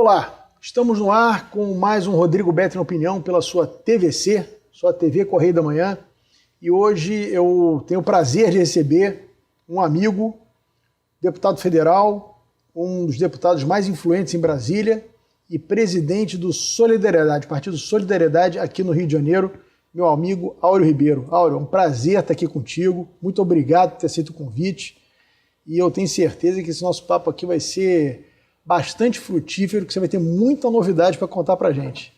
Olá, estamos no ar com mais um Rodrigo Betti na Opinião pela sua TVC, sua TV Correio da Manhã. E hoje eu tenho o prazer de receber um amigo, deputado federal, um dos deputados mais influentes em Brasília e presidente do Solidariedade, Partido Solidariedade aqui no Rio de Janeiro, meu amigo Áureo Ribeiro. Áureo, é um prazer estar aqui contigo, muito obrigado por ter aceito o convite e eu tenho certeza que esse nosso papo aqui vai ser bastante frutífero, que você vai ter muita novidade para contar para a gente.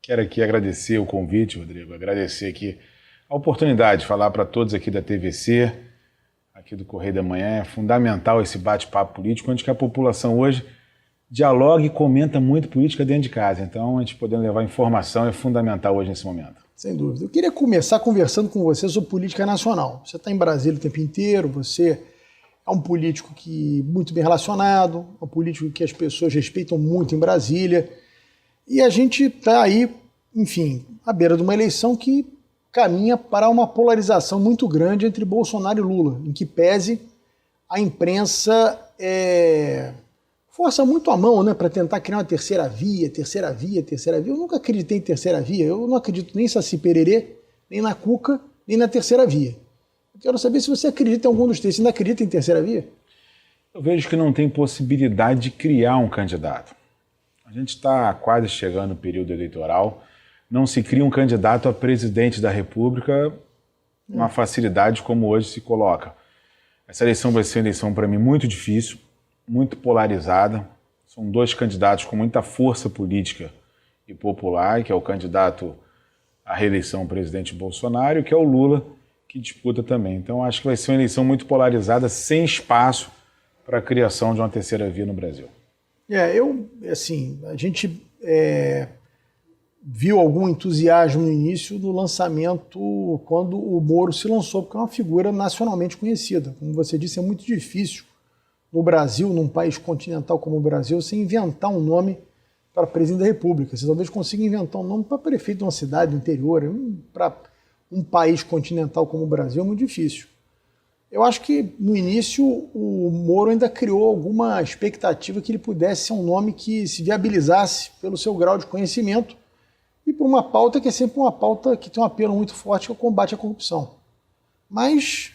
Quero aqui agradecer o convite, Rodrigo, agradecer aqui a oportunidade de falar para todos aqui da TVC, aqui do Correio da Manhã. É fundamental esse bate-papo político, onde que a população hoje dialoga e comenta muito política dentro de casa. Então, a gente podendo levar informação é fundamental hoje nesse momento. Sem dúvida. Eu queria começar conversando com você sobre política nacional. Você está em Brasília o tempo inteiro, você é um político que muito bem relacionado, um político que as pessoas respeitam muito em Brasília. E a gente está aí, enfim, à beira de uma eleição que caminha para uma polarização muito grande entre Bolsonaro e Lula, em que pese a imprensa força muito a mão, né, para tentar criar uma terceira via. Eu nunca acreditei em terceira via, eu não acredito nem em Saci Pererê, nem na Cuca, nem na terceira via. Eu quero saber se você acredita em algum dos três. Você ainda acredita em terceira via? Eu vejo que não tem possibilidade de criar um candidato. A gente está quase chegando no período eleitoral, não se cria um candidato a presidente da República com uma facilidade como hoje se coloca. Essa eleição vai ser uma eleição, para mim, muito difícil, muito polarizada. São dois candidatos com muita força política e popular, que é o candidato à reeleição, o presidente Bolsonaro, e que é o Lula, que disputa também. Então, acho que vai ser uma eleição muito polarizada, sem espaço para a criação de uma terceira via no Brasil. A gente viu algum entusiasmo no início do lançamento, quando o Moro se lançou, porque é uma figura nacionalmente conhecida. Como você disse, é muito difícil no Brasil, num país continental como o Brasil, você inventar um nome para presidente da República. Você talvez consiga inventar um nome para prefeito de uma cidade do interior. Para um país continental como o Brasil é muito difícil. Eu acho que, no início, o Moro ainda criou alguma expectativa que ele pudesse ser um nome que se viabilizasse pelo seu grau de conhecimento e por uma pauta que é sempre uma pauta que tem um apelo muito forte, que é o combate à corrupção. Mas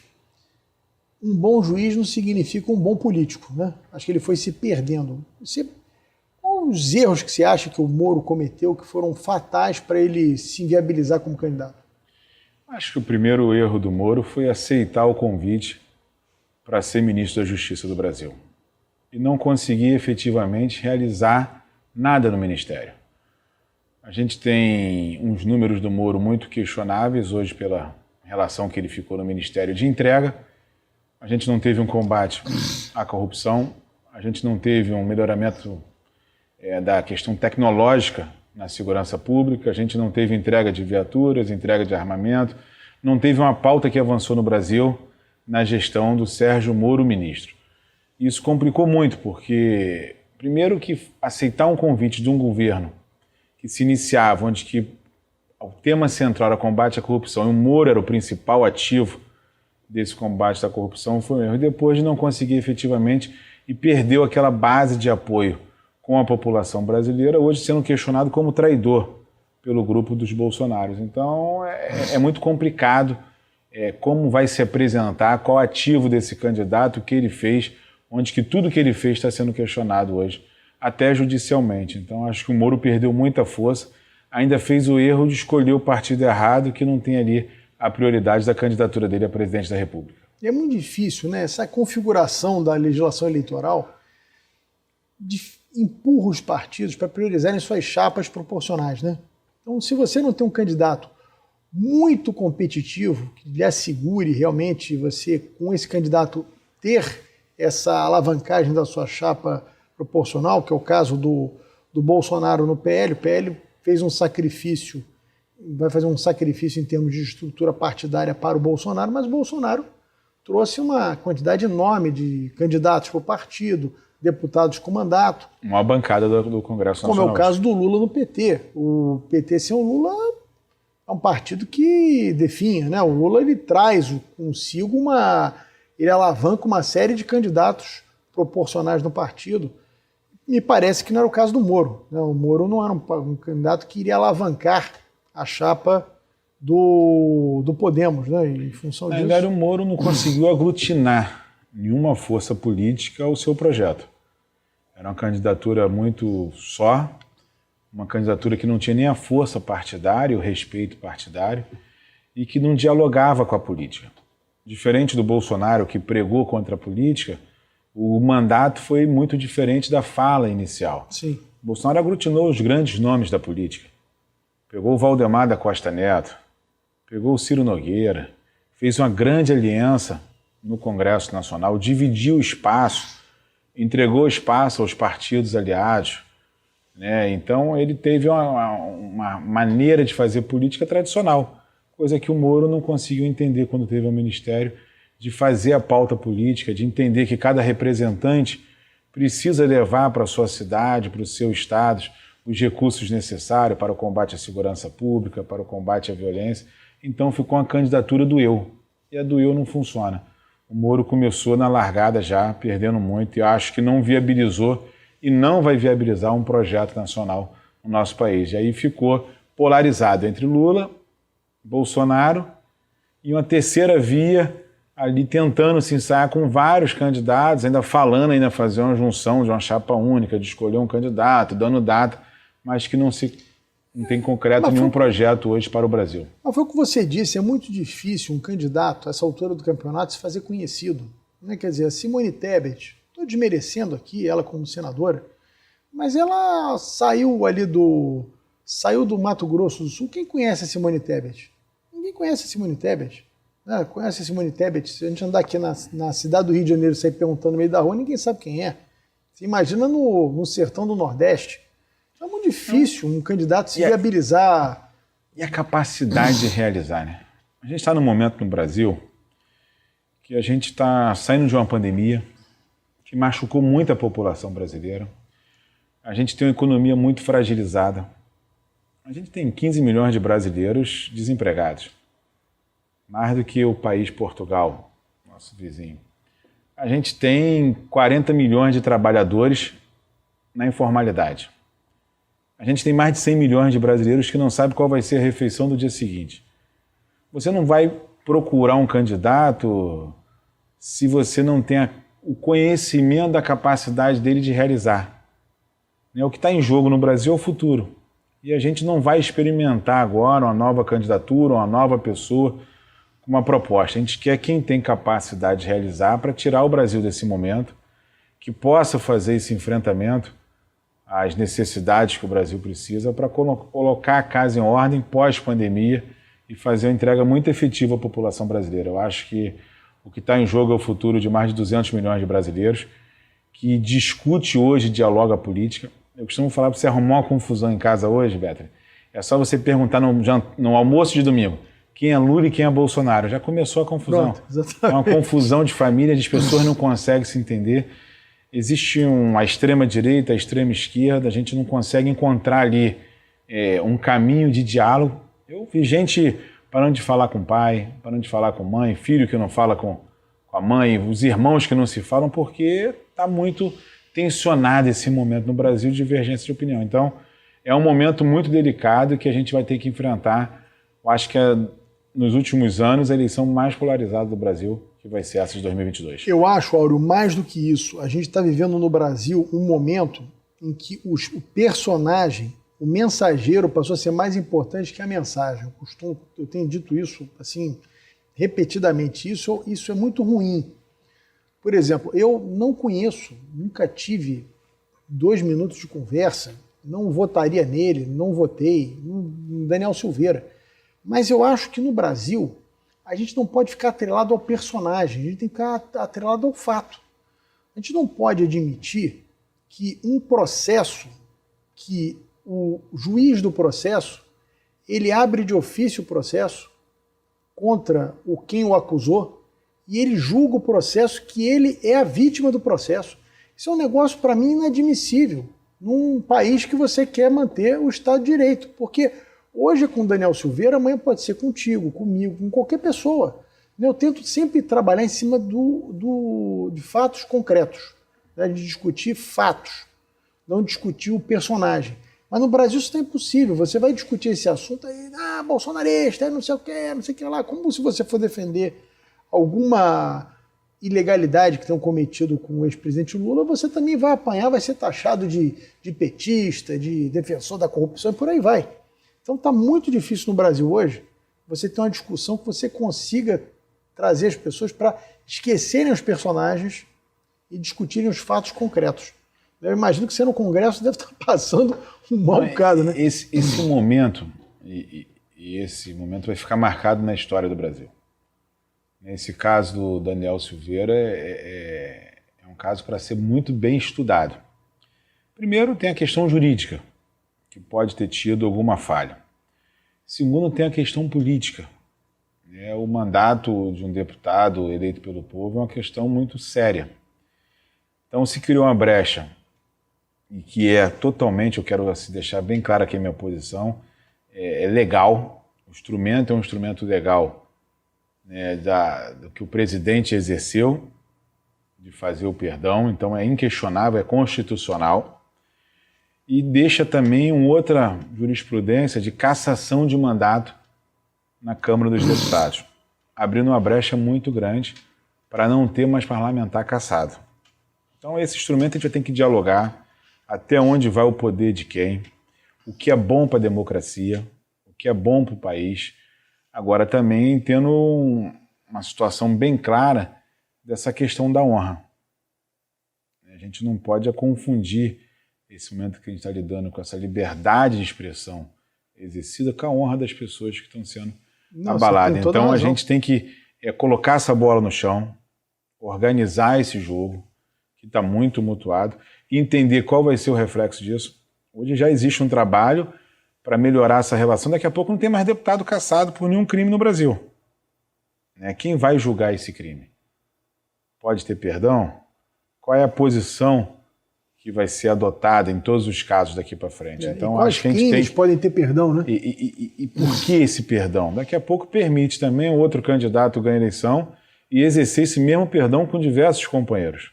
um bom juiz não significa um bom político, né? Acho que ele foi se perdendo. Quais os erros que você acha que o Moro cometeu que foram fatais para ele se viabilizar como candidato? Acho que o primeiro erro do Moro foi aceitar o convite para ser ministro da Justiça do Brasil e não conseguir efetivamente realizar nada no ministério. A gente tem uns números do Moro muito questionáveis hoje pela relação que ele ficou no Ministério de entrega. A gente não teve um combate à corrupção, a gente não teve um melhoramento da questão tecnológica na segurança pública, a gente não teve entrega de viaturas, entrega de armamento, não teve uma pauta que avançou no Brasil na gestão do Sérgio Moro, ministro. Isso complicou muito, porque, primeiro, que aceitar um convite de um governo que se iniciava, onde que o tema central era combate à corrupção, e o Moro era o principal ativo desse combate à corrupção, foi um erro. E depois de não conseguir efetivamente, e perdeu aquela base de apoio com a população brasileira, hoje sendo questionado como traidor pelo grupo dos Bolsonaros. Então, é muito complicado como vai se apresentar, qual ativo desse candidato, o que ele fez, onde que tudo que ele fez está sendo questionado hoje, até judicialmente. Então, acho que o Moro perdeu muita força, ainda fez o erro de escolher o partido errado, que não tem ali a prioridade da candidatura dele a presidente da República. E é muito difícil, né? Essa configuração da legislação eleitoral empurra os partidos para priorizarem suas chapas proporcionais, né? Então, se você não tem um candidato muito competitivo, que lhe assegure realmente você, com esse candidato, ter essa alavancagem da sua chapa proporcional, que é o caso do Bolsonaro no PL, o PL fez um sacrifício, vai fazer um sacrifício em termos de estrutura partidária para o Bolsonaro, mas o Bolsonaro trouxe uma quantidade enorme de candidatos para o partido, deputados com mandato. Uma bancada do Congresso Nacional. Como é o caso do Lula no PT. O PT sem o Lula é um partido que definha, né? O Lula ele traz consigo ele alavanca uma série de candidatos proporcionais no partido. me parece que não era o caso do Moro, né? O Moro não era um candidato que iria alavancar a chapa do Podemos, né? Em função Na disso. verdade, o Moro não conseguiu aglutinar nenhuma força política ao seu projeto. Era uma candidatura muito só, uma candidatura que não tinha nem a força partidária, o respeito partidário, e que não dialogava com a política. Diferente do Bolsonaro, que pregou contra a política, o mandato foi muito diferente da fala inicial. Sim. O Bolsonaro aglutinou os grandes nomes da política. Pegou o Valdemar da Costa Neto, pegou o Ciro Nogueira, fez uma grande aliança no Congresso Nacional, dividiu o espaço, entregou espaço aos partidos aliados, né? Então ele teve uma maneira de fazer política tradicional, coisa que o Moro não conseguiu entender quando teve o ministério, de fazer a pauta política, de entender que cada representante precisa levar para a sua cidade, para o seu estado, os recursos necessários para o combate à segurança pública, para o combate à violência. Então ficou uma candidatura do eu, e a do eu não funciona. O Moro começou na largada já, perdendo muito, e acho que não viabilizou e não vai viabilizar um projeto nacional no nosso país. E aí ficou polarizado entre Lula, Bolsonaro e uma terceira via ali tentando se ensaiar com vários candidatos, ainda falando, ainda fazer uma junção de uma chapa única, de escolher um candidato, dando data, mas que não tem concreto nenhum projeto hoje para o Brasil. Mas foi o que você disse, é muito difícil um candidato, a essa altura do campeonato, se fazer conhecido. Né? Quer dizer, a Simone Tebet, estou desmerecendo aqui ela como senadora, mas ela saiu do Mato Grosso do Sul. Quem conhece a Simone Tebet? Ninguém conhece a Simone Tebet. Né? Conhece a Simone Tebet? Se a gente andar aqui na cidade do Rio de Janeiro e sair perguntando no meio da rua, ninguém sabe quem é. Você imagina no sertão do Nordeste. É muito difícil um candidato se viabilizar. E a capacidade de realizar, né? A gente está num momento no Brasil que a gente está saindo de uma pandemia que machucou muito a população brasileira. A gente tem uma economia muito fragilizada. A gente tem 15 milhões de brasileiros desempregados. Mais do que o país Portugal, nosso vizinho. A gente tem 40 milhões de trabalhadores na informalidade. A gente tem mais de 100 milhões de brasileiros que não sabem qual vai ser a refeição do dia seguinte. Você não vai procurar um candidato se você não tem o conhecimento da capacidade dele de realizar. O que está em jogo no Brasil é o futuro. E a gente não vai experimentar agora uma nova candidatura, uma nova pessoa com uma proposta. A gente quer quem tem capacidade de realizar para tirar o Brasil desse momento, que possa fazer esse enfrentamento às necessidades que o Brasil precisa para colocar a casa em ordem pós-pandemia e fazer uma entrega muito efetiva à população brasileira. Eu acho que o que está em jogo é o futuro de mais de 200 milhões de brasileiros que discute hoje e dialoga a política. Eu costumo falar para você arrumar uma confusão em casa hoje, Beto. É só você perguntar no almoço de domingo quem é Lula e quem é Bolsonaro. Já começou a confusão. Pronto, é uma confusão de família, as pessoas não conseguem se entender. Existe a extrema-direita, a extrema-esquerda, a gente não consegue encontrar ali um caminho de diálogo. Eu vi gente parando de falar com o pai, parando de falar com a mãe, filho que não fala com a mãe, os irmãos que não se falam, porque está muito tensionado esse momento no Brasil de divergência de opinião. Então, é um momento muito delicado que a gente vai ter que enfrentar. Eu acho que nos últimos anos a eleição mais polarizada do Brasil, que vai ser essa de 2022. Eu acho, Áureo, mais do que isso, a gente está vivendo no Brasil um momento em que o personagem, o mensageiro, passou a ser mais importante que a mensagem. Eu tenho dito isso assim repetidamente. Isso é muito ruim. Por exemplo, eu não conheço, nunca tive 2 minutos de conversa, não votaria nele, não votei, no Daniel Silveira. Mas eu acho que no Brasil a gente não pode ficar atrelado ao personagem, a gente tem que ficar atrelado ao fato. A gente não pode admitir que um processo, que o juiz do processo, ele abre de ofício o processo contra quem o acusou e ele julga o processo que ele é a vítima do processo. Isso é um negócio, para mim, inadmissível num país que você quer manter o Estado de Direito, porque hoje é com o Daniel Silveira, amanhã pode ser contigo, comigo, com qualquer pessoa. Eu tento sempre trabalhar em cima de fatos concretos, né, de discutir fatos. não discutir o personagem. Mas no Brasil isso não é impossível. Você vai discutir esse assunto aí, bolsonarista, não sei o que lá. Como se você for defender alguma ilegalidade que tenham cometido com o ex-presidente Lula, você também vai apanhar, vai ser taxado de petista, de defensor da corrupção e por aí vai. Então está muito difícil no Brasil hoje você ter uma discussão que você consiga trazer as pessoas para esquecerem os personagens e discutirem os fatos concretos. Eu imagino que você no Congresso deve estar passando um mau bocado, né? Esse momento, e esse momento vai ficar marcado na história do Brasil. Nesse caso do Daniel Silveira, é um caso para ser muito bem estudado. Primeiro, tem a questão jurídica, que pode ter tido alguma falha. Segundo, tem a questão política. O mandato de um deputado eleito pelo povo é uma questão muito séria. Então, se criou uma brecha, e que é totalmente, eu quero deixar bem claro aqui a minha posição, é legal, o instrumento é um instrumento legal, do que o presidente exerceu, de fazer o perdão, então é inquestionável, é constitucional, e deixa também uma outra jurisprudência de cassação de mandato na Câmara dos Deputados, abrindo uma brecha muito grande para não ter mais parlamentar cassado. Então esse instrumento a gente vai ter que dialogar até onde vai o poder de quem, o que é bom para a democracia, o que é bom para o país. Agora também tendo uma situação bem clara dessa questão da honra. A gente não pode confundir esse momento que a gente está lidando com essa liberdade de expressão exercida com a honra das pessoas que estão sendo abaladas. Então a gente tem que colocar essa bola no chão, organizar esse jogo, que está muito tumultuado, e entender qual vai ser o reflexo disso. Hoje já existe um trabalho para melhorar essa relação. Daqui a pouco não tem mais deputado cassado por nenhum crime no Brasil. Quem vai julgar esse crime? Pode ter perdão? Qual é a posição que vai ser adotada em todos os casos daqui para frente? Então, acho que a gente tem... podem ter perdão, né? E por que esse perdão? Daqui a pouco permite também um outro candidato ganhar eleição e exercer esse mesmo perdão com diversos companheiros.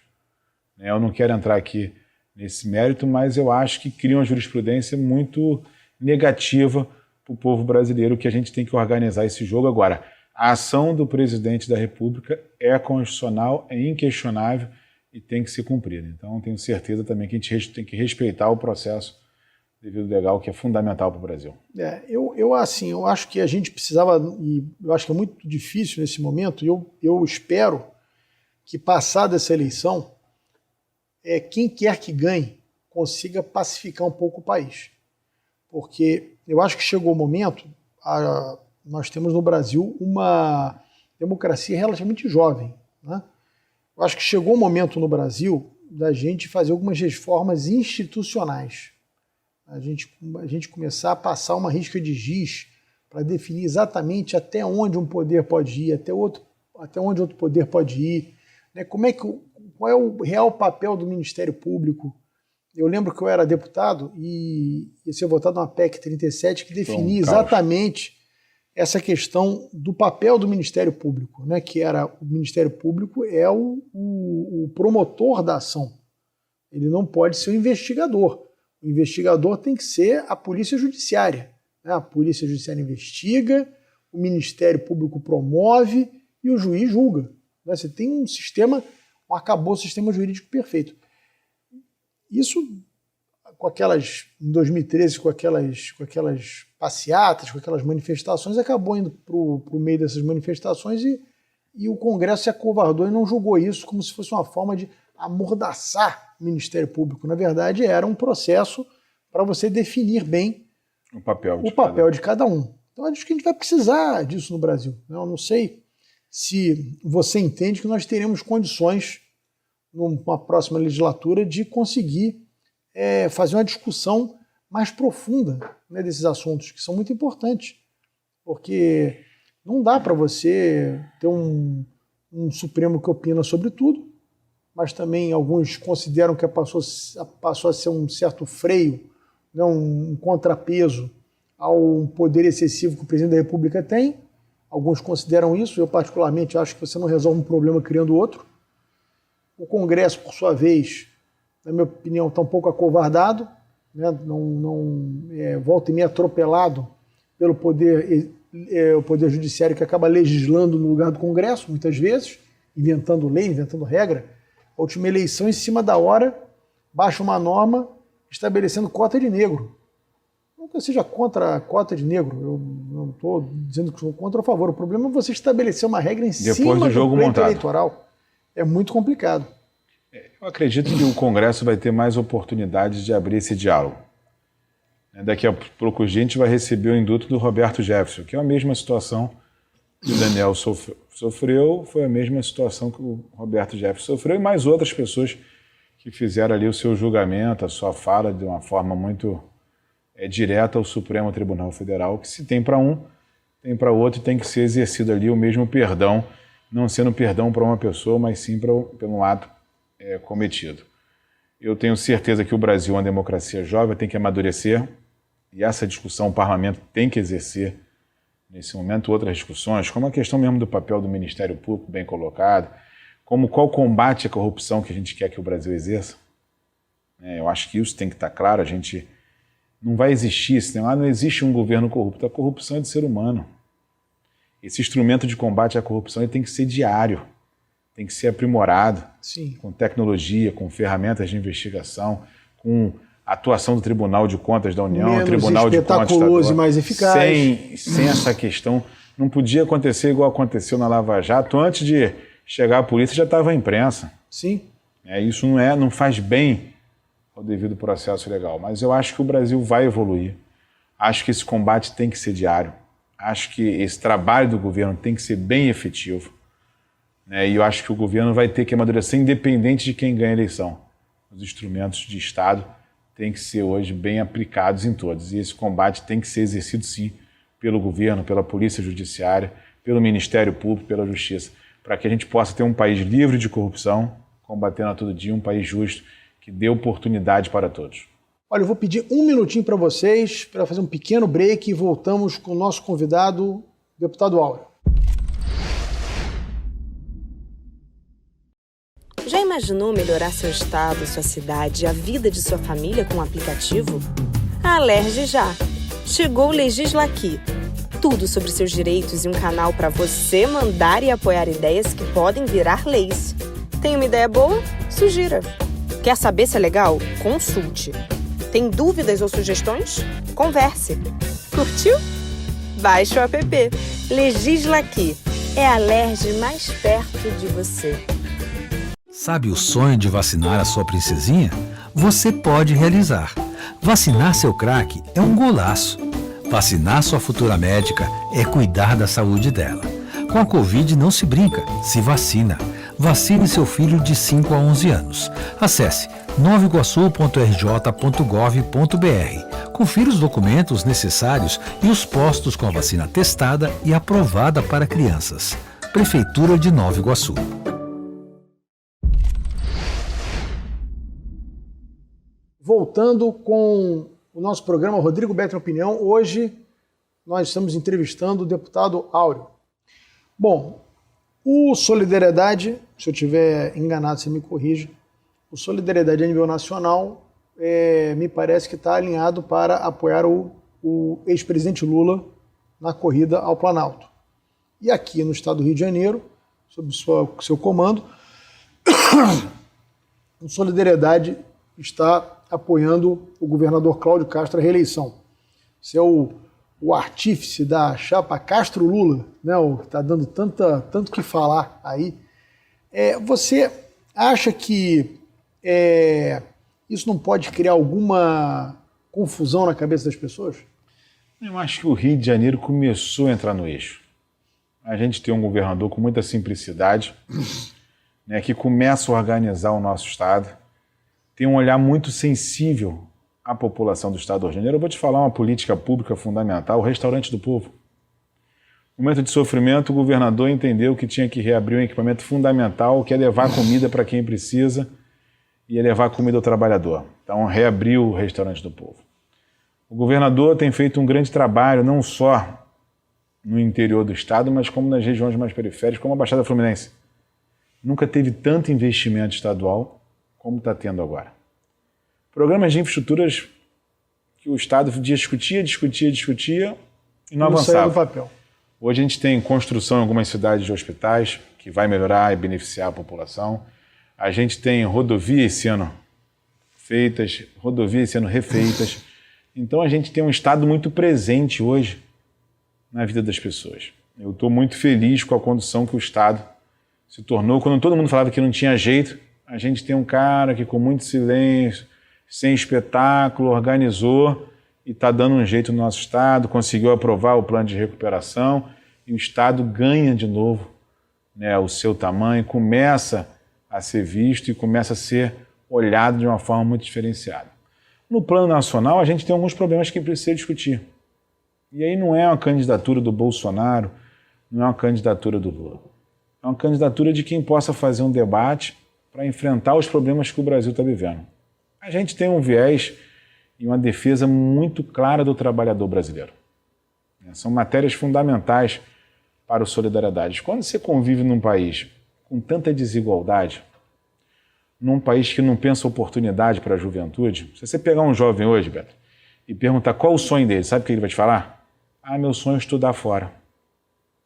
Eu não quero entrar aqui nesse mérito, mas eu acho que cria uma jurisprudência muito negativa para o povo brasileiro, que a gente tem que organizar esse jogo agora. A ação do presidente da República é constitucional, é inquestionável e tem que ser cumprida. Então, tenho certeza também que a gente tem que respeitar o processo devido legal, que é fundamental para o Brasil. Eu acho que a gente precisava, e eu acho que é muito difícil nesse momento, e eu espero que, passada essa eleição, quem quer que ganhe consiga pacificar um pouco o país. Porque eu acho que chegou o momento, nós temos no Brasil uma democracia relativamente jovem, né? Eu acho que chegou o momento no Brasil da gente fazer algumas reformas institucionais. A gente começar a passar uma risca de giz para definir exatamente até onde um poder pode ir, até onde outro poder pode ir, né? Qual é o real papel do Ministério Público? Eu lembro que eu era deputado e ia ser votado uma PEC 37 que definia exatamente essa questão do papel do Ministério Público, né? Que era o Ministério Público é o promotor da ação. Ele não pode ser o investigador. O investigador tem que ser a Polícia Judiciária, né? A Polícia Judiciária investiga, o Ministério Público promove e o juiz julga, né? Você tem um sistema, um arcabouço sistema jurídico perfeito. Isso, em 2013, com aquelas passeatas, com aquelas manifestações, acabou indo para o meio dessas manifestações e o Congresso se acovardou e não julgou isso como se fosse uma forma de amordaçar o Ministério Público. Na verdade, era um processo para você definir bem o papel de cada um. Então, acho que a gente vai precisar disso no Brasil. Eu não sei se você entende que nós teremos condições, numa próxima legislatura, de conseguir fazer uma discussão mais profunda, né, desses assuntos, que são muito importantes. Porque não dá para você ter um Supremo que opina sobre tudo, mas também alguns consideram que passou a ser um certo freio, né, um contrapeso ao poder excessivo que o presidente da República tem. Alguns consideram isso, eu particularmente acho que você não resolve um problema criando outro. O Congresso, por sua vez, na minha opinião, está um pouco acovardado, né? Volta e meia atropelado pelo o Poder Judiciário, que acaba legislando no lugar do Congresso, muitas vezes, inventando lei, inventando regra. A última eleição, em cima da hora, baixa uma norma estabelecendo cota de negro. Não que eu seja contra a cota de negro, eu não estou dizendo que sou contra ou a favor. O problema é você estabelecer uma regra em cima do pleito eleitoral. É muito complicado. Eu acredito que o Congresso vai ter mais oportunidades de abrir esse diálogo. Daqui a pouco a gente vai receber o indulto do Roberto Jefferson, que é a mesma situação que o Daniel sofreu, foi a mesma situação que o Roberto Jefferson sofreu, e mais outras pessoas que fizeram ali o seu julgamento, a sua fala de uma forma muito direta ao Supremo Tribunal Federal, que se tem para um, tem para outro, e tem que ser exercido ali o mesmo perdão, não sendo perdão para uma pessoa, mas sim pelo ato cometido. Eu tenho certeza que o Brasil é uma democracia jovem, tem que amadurecer, e essa discussão o parlamento tem que exercer nesse momento outras discussões, como a questão mesmo do papel do Ministério Público bem colocado, como qual combate à corrupção que a gente quer que o Brasil exerça. Eu acho que isso tem que estar claro, a gente não vai existir, não existe um governo corrupto, a corrupção é do ser humano. Esse instrumento de combate à corrupção ele tem que ser diário, tem que ser aprimorado, sim, com tecnologia, com ferramentas de investigação, com a atuação do Tribunal de Contas da União, menos Tribunal de Contas espetaculoso e mais eficaz. Sem essa questão, não podia acontecer igual aconteceu na Lava Jato. Antes de chegar a polícia já estava a imprensa. Sim. Isso não faz bem ao devido processo legal. Mas eu acho que o Brasil vai evoluir. Acho que esse combate tem que ser diário. Acho que esse trabalho do governo tem que ser bem efetivo. E eu acho que o governo vai ter que amadurecer independente de quem ganha a eleição. Os instrumentos de Estado têm que ser hoje bem aplicados em todos. E esse combate tem que ser exercido, sim, pelo governo, pela Polícia Judiciária, pelo Ministério Público, pela Justiça, para que a gente possa ter um país livre de corrupção, combatendo a todo dia, um país justo, que dê oportunidade para todos. Olha, eu vou pedir um minutinho para vocês, para fazer um pequeno break, e voltamos com o nosso convidado, deputado Áureo. Já imaginou melhorar seu estado, sua cidade e a vida de sua família com um aplicativo? Alerge já! Chegou o Legisla Aqui. Tudo sobre seus direitos e um canal para você mandar e apoiar ideias que podem virar leis. Tem uma ideia boa? Sugira. Quer saber se é legal? Consulte. Tem dúvidas ou sugestões? Converse. Curtiu? Baixe o app. Legisla Aqui. É a Alerj mais perto de você. Sabe o sonho de vacinar a sua princesinha? Você pode realizar. Vacinar seu craque é um golaço. Vacinar sua futura médica é cuidar da saúde dela. Com a Covid não se brinca, se vacina. Vacine seu filho de 5 a 11 anos. Acesse novaiguaçu.rj.gov.br. Confira os documentos necessários e os postos com a vacina testada e aprovada para crianças. Prefeitura de Nova Iguaçu. Voltando com o nosso programa Rodrigo Beto em Opinião, hoje nós estamos entrevistando o deputado Áureo. Bom, o Solidariedade, se eu estiver enganado, você me corrija, o Solidariedade a nível nacional me parece que está alinhado para apoiar o ex-presidente Lula na corrida ao Planalto. E aqui no estado do Rio de Janeiro, sob seu comando, o Solidariedade está apoiando o governador Cláudio Castro à reeleição. Você é o artífice da chapa Castro-Lula, né, o que está dando tanto que falar aí. Você acha que isso não pode criar alguma confusão na cabeça das pessoas? Eu acho que o Rio de Janeiro começou a entrar no eixo. A gente tem um governador com muita simplicidade, né, que começa a organizar o nosso estado, tem um olhar muito sensível à população do estado do Rio de Janeiro. Eu vou te falar uma política pública fundamental, o Restaurante do Povo. No momento de sofrimento, o governador entendeu que tinha que reabrir um equipamento fundamental, que é levar comida para quem precisa e é levar comida ao trabalhador. Então, reabriu o Restaurante do Povo. O governador tem feito um grande trabalho, não só no interior do estado, mas como nas regiões mais periféricas, como a Baixada Fluminense. Nunca teve tanto investimento estadual como está tendo agora. Programas de infraestruturas que o Estado discutia e não Não saiu do avançava. papel. Hoje a gente tem construção em algumas cidades de hospitais, que vai melhorar e beneficiar a população. A gente tem rodovias sendo feitas, rodovias sendo refeitas. Então a gente tem um Estado muito presente hoje na vida das pessoas. Eu estou muito feliz com a condução que o Estado se tornou. Quando todo mundo falava que não tinha jeito, a gente tem um cara que com muito silêncio, sem espetáculo, organizou e está dando um jeito no nosso Estado, conseguiu aprovar o plano de recuperação e o Estado ganha de novo, né, o seu tamanho, começa a ser visto e começa a ser olhado de uma forma muito diferenciada. No plano nacional, a gente tem alguns problemas que precisa discutir. E aí não é uma candidatura do Bolsonaro, não é uma candidatura do Lula. É uma candidatura de quem possa fazer um debate para enfrentar os problemas que o Brasil está vivendo. A gente tem um viés e uma defesa muito clara do trabalhador brasileiro. São matérias fundamentais para o Solidariedade. Quando você convive num país com tanta desigualdade, num país que não pensa oportunidade para a juventude, se você pegar um jovem hoje, Beto, e perguntar qual o sonho dele, sabe o que ele vai te falar? Ah, meu sonho é estudar fora.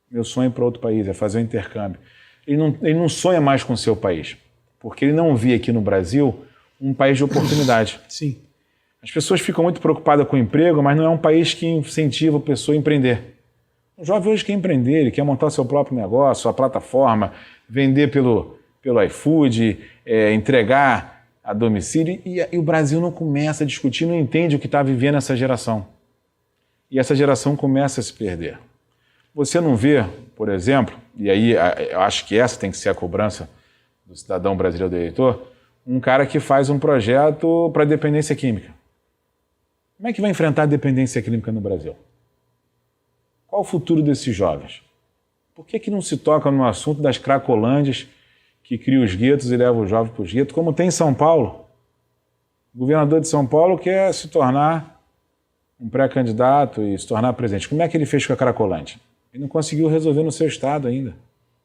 Meu sonho é ir para outro país, é fazer um intercâmbio. Ele não sonha mais com o seu país, porque ele não vê aqui no Brasil um país de oportunidade. Sim. As pessoas ficam muito preocupadas com o emprego, mas não é um país que incentiva a pessoa a empreender. O jovem hoje quer empreender, ele quer montar seu próprio negócio, sua plataforma, vender pelo iFood, entregar a domicílio, e o Brasil não começa a discutir, não entende o que está vivendo essa geração. E essa geração começa a se perder. Você não vê, por exemplo, e aí eu acho que essa tem que ser a cobrança do cidadão brasileiro do eleitor, um cara que faz um projeto para dependência química. Como é que vai enfrentar a dependência química no Brasil? Qual o futuro desses jovens? Por que não se toca no assunto das cracolândias que criam os guetos e levam os jovens para os guetos, como tem em São Paulo? O governador de São Paulo quer se tornar um pré-candidato e se tornar presidente. Como é que ele fez com a Cracolândia? Ele não conseguiu resolver no seu estado ainda.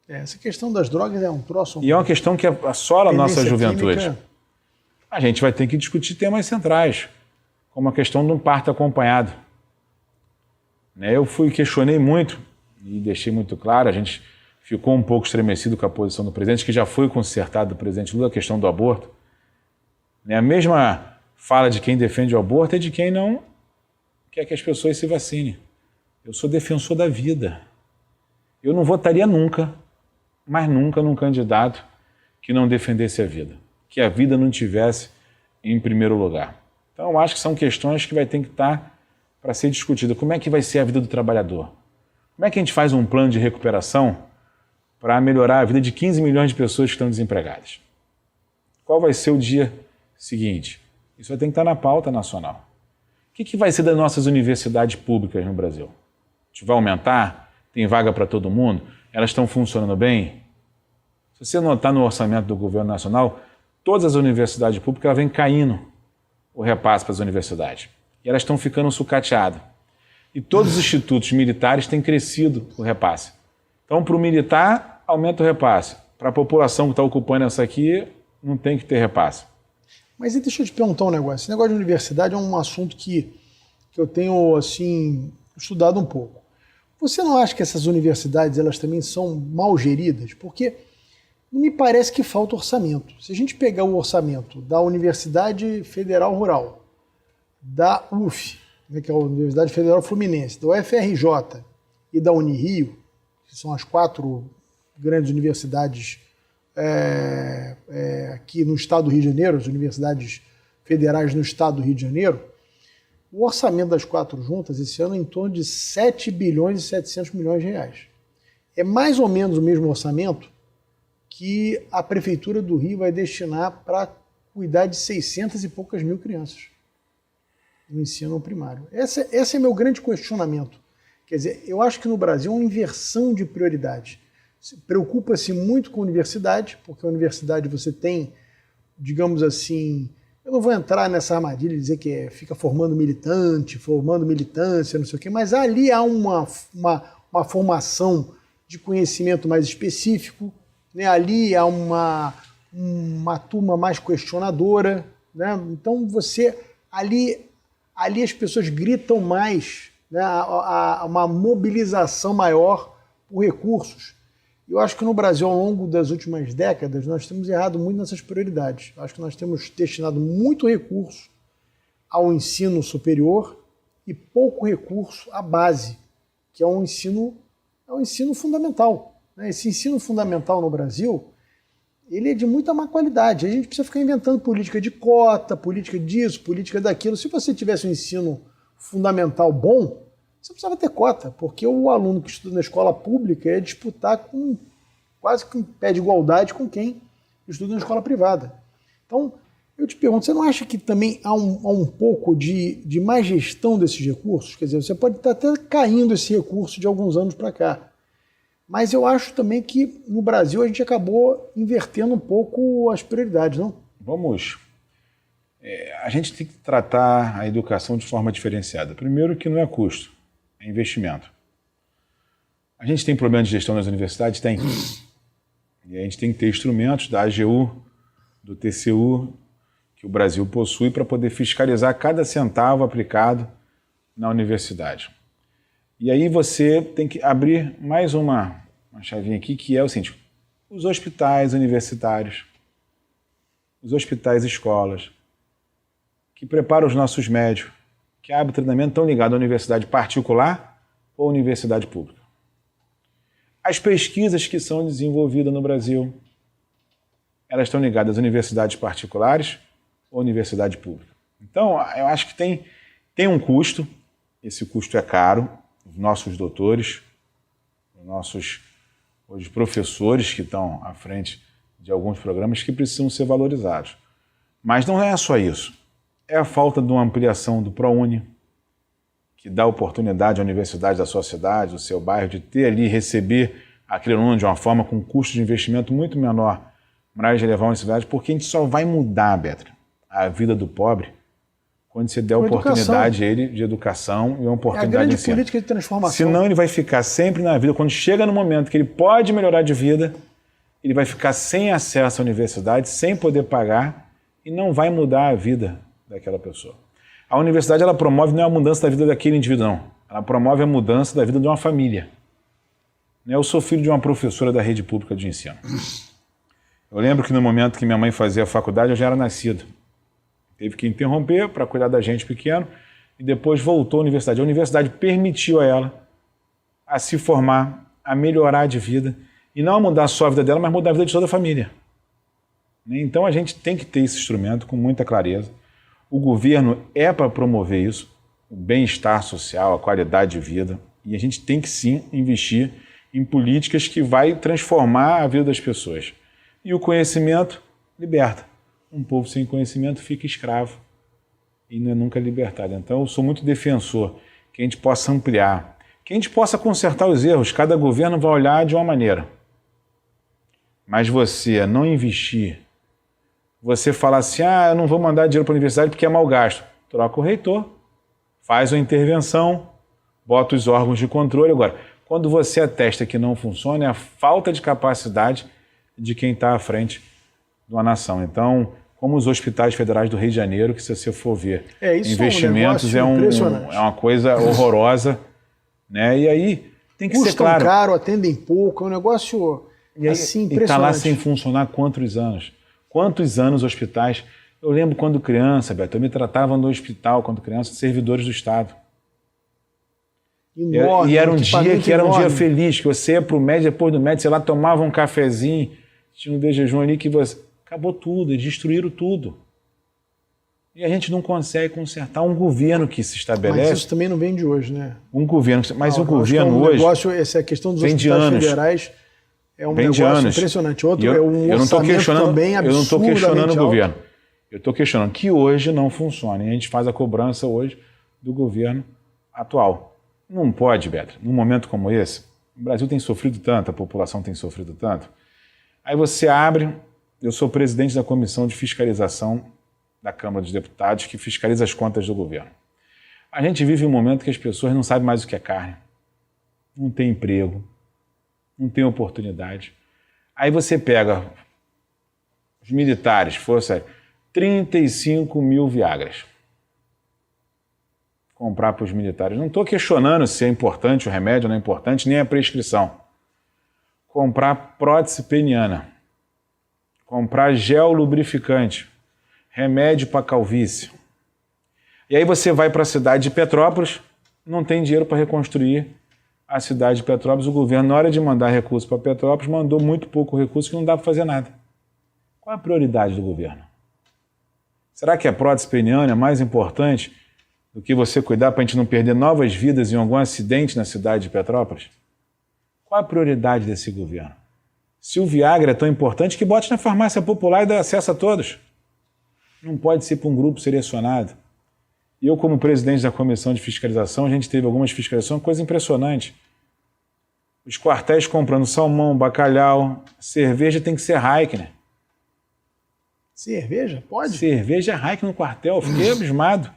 Essa questão das drogas é um troço... E é uma questão que assola a nossa juventude. Química. A gente vai ter que discutir temas centrais, como a questão de um parto acompanhado. Eu questionei muito e deixei muito claro, a gente ficou um pouco estremecido com a posição do presidente, que já foi consertado do presidente Lula, a questão do aborto. A mesma fala de quem defende o aborto é de quem não quer que as pessoas se vacinem. Eu sou defensor da vida. Eu não votaria nunca, mas nunca, num candidato que não defendesse a vida, que a vida não tivesse em primeiro lugar. Então, eu acho que são questões que vai ter que estar para ser discutida. Como é que vai ser a vida do trabalhador? Como é que a gente faz um plano de recuperação para melhorar a vida de 15 milhões de pessoas que estão desempregadas? Qual vai ser o dia seguinte? Isso vai ter que estar na pauta nacional. O que vai ser das nossas universidades públicas no Brasil? A gente vai aumentar? Tem vaga para todo mundo? Elas estão funcionando bem? Se você notar no orçamento do governo nacional, todas as universidades públicas vêm caindo o repasse para as universidades. E elas estão ficando sucateadas. E todos os institutos militares têm crescido o repasse. Então, para o militar, aumenta o repasse. Para a população que está ocupando essa aqui, não tem que ter repasse. Mas deixa eu te perguntar um negócio. Esse negócio de universidade é um assunto que eu tenho assim, estudado um pouco. Você não acha que essas universidades elas também são mal geridas? Porque me parece que falta orçamento. Se a gente pegar o orçamento da Universidade Federal Rural, da UF, que é a Universidade Federal Fluminense, da UFRJ e da Unirio, que são as 4 grandes universidades aqui no estado do Rio de Janeiro, as universidades federais no estado do Rio de Janeiro, o orçamento das 4 juntas esse ano é em torno de 7 bilhões e 700 milhões de reais. É mais ou menos o mesmo orçamento que a Prefeitura do Rio vai destinar para cuidar de 600 e poucas mil crianças no ensino primário. Esse é meu grande questionamento. Quer dizer, eu acho que no Brasil é uma inversão de prioridade. Preocupa-se muito com a universidade, porque a universidade você tem, digamos assim, eu não vou entrar nessa armadilha de dizer que fica formando militante, formando militância, não sei o quê, mas ali há uma formação de conhecimento mais específico, né? Ali há uma turma mais questionadora, né? Então ali as pessoas gritam mais, né? Uma mobilização maior por recursos. Eu acho que no Brasil, ao longo das últimas décadas, nós temos errado muito nessas prioridades. Eu acho que nós temos destinado muito recurso ao ensino superior e pouco recurso à base, que é um ensino fundamental. Esse ensino fundamental no Brasil, ele é de muita má qualidade. A gente precisa ficar inventando política de cota, política disso, política daquilo. Se você tivesse um ensino fundamental bom, você precisava ter cota, porque o aluno que estuda na escola pública ia disputar quase com pé de igualdade com quem estuda na escola privada. Então, eu te pergunto, você não acha que também há um pouco de má gestão desses recursos? Quer dizer, você pode estar até caindo esse recurso de alguns anos para cá. Mas eu acho também que no Brasil a gente acabou invertendo um pouco as prioridades, não? Vamos. A gente tem que tratar a educação de forma diferenciada. Primeiro que não é custo, é investimento. A gente tem problema de gestão nas universidades? Tem. E a gente tem que ter instrumentos da AGU, do TCU, que o Brasil possui para poder fiscalizar cada centavo aplicado na universidade. E aí você tem que abrir mais uma chavinha aqui, que é o seguinte: os hospitais universitários, os hospitais escolas, que preparam os nossos médicos, que abrem treinamento, estão ligados à universidade particular ou universidade pública. As pesquisas que são desenvolvidas no Brasil, elas estão ligadas às universidades particulares ou universidade pública. Então, eu acho que tem um custo, esse custo é caro. Os nossos doutores, os nossos hoje professores que estão à frente de alguns programas que precisam ser valorizados. Mas não é só isso. É a falta de uma ampliação do ProUni, que dá oportunidade à universidade da sua cidade, do seu bairro, de ter ali, receber aquele aluno de uma forma com um custo de investimento muito menor, mais de levar a universidade, porque a gente só vai mudar, Betra, a vida do pobre quando você der a oportunidade a ele de educação e uma oportunidade de ensino. É a grande política de transformação. Senão ele vai ficar sempre na vida, quando chega no momento que ele pode melhorar de vida, ele vai ficar sem acesso à universidade, sem poder pagar e não vai mudar a vida daquela pessoa. A universidade, ela promove não é a mudança da vida daquele indivíduo, não. Ela promove a mudança da vida de uma família. Eu sou filho de uma professora da rede pública de ensino. Eu lembro que no momento que minha mãe fazia a faculdade, eu já era nascido. Teve que interromper para cuidar da gente pequeno e depois voltou à universidade. A universidade permitiu a ela a se formar, a melhorar de vida e não a mudar só a vida dela, mas mudar a vida de toda a família. Então a gente tem que ter esse instrumento com muita clareza. O governo é para promover isso, o bem-estar social, a qualidade de vida, e a gente tem que sim investir em políticas que vai transformar a vida das pessoas. E o conhecimento liberta. Um povo sem conhecimento fica escravo e não é nunca libertado. Então eu sou muito defensor que a gente possa ampliar, que a gente possa consertar os erros. Cada governo vai olhar de uma maneira. Mas você não investir, você falar assim, eu não vou mandar dinheiro para a universidade porque é mau gasto. Troca o reitor, faz uma intervenção, bota os órgãos de controle. Agora, quando você atesta que não funciona, é a falta de capacidade de quem está à frente de uma nação. Então, como os hospitais federais do Rio de Janeiro, que se você for ver investimentos, é uma coisa horrorosa, né? E aí tem que ser claro. Custam caro, atendem pouco, é um negócio assim impressionante. E está lá sem funcionar há quantos anos? Quantos anos hospitais? Eu lembro quando criança, Beto, eu me tratava no hospital, quando criança, servidores do Estado. Enorme, e era um dia que era um dia feliz, que você ia para o médico, depois do médico, sei lá, tomava um cafezinho, tinha um de jejum ali que você... Acabou tudo, eles destruíram tudo. E a gente não consegue consertar um governo que se estabelece... Mas isso também não vem de hoje, né? Um governo... Mas o governo hoje... Negócio, essa questão dos hospitais federais é um negócio impressionante. Outro é um orçamento também absurdamente. Eu não estou questionando o governo. Eu estou questionando que hoje não funciona. E a gente faz a cobrança hoje do governo atual. Não pode, Beto, num momento como esse, o Brasil tem sofrido tanto, a população tem sofrido tanto. Aí você abre, eu sou presidente da Comissão de Fiscalização da Câmara dos Deputados, que fiscaliza as contas do governo. A gente vive um momento que as pessoas não sabem mais o que é carne, não tem emprego, não tem oportunidade. Aí você pega os militares, força aérea, 35 mil Viagras. Comprar para os militares. Não estou questionando se é importante o remédio ou não é importante, nem a prescrição. Comprar prótese peniana. Comprar gel lubrificante. Remédio para calvície. E aí você vai para a cidade de Petrópolis, não tem dinheiro para reconstruir a cidade de Petrópolis. O governo, na hora de mandar recurso para Petrópolis, mandou muito pouco recurso que não dá para fazer nada. Qual é a prioridade do governo? Será que a prótese peniana é mais importante do que você cuidar para a gente não perder novas vidas em algum acidente na cidade de Petrópolis? Qual a prioridade desse governo? Se o Viagra é tão importante, que bote na farmácia popular e dê acesso a todos. Não pode ser para um grupo selecionado. E eu, como presidente da comissão de fiscalização, a gente teve algumas fiscalizações, coisa impressionante. Os quartéis comprando salmão, bacalhau, cerveja tem que ser Heineken. Cerveja? Pode? Cerveja Heineken no quartel. Eu fiquei abismado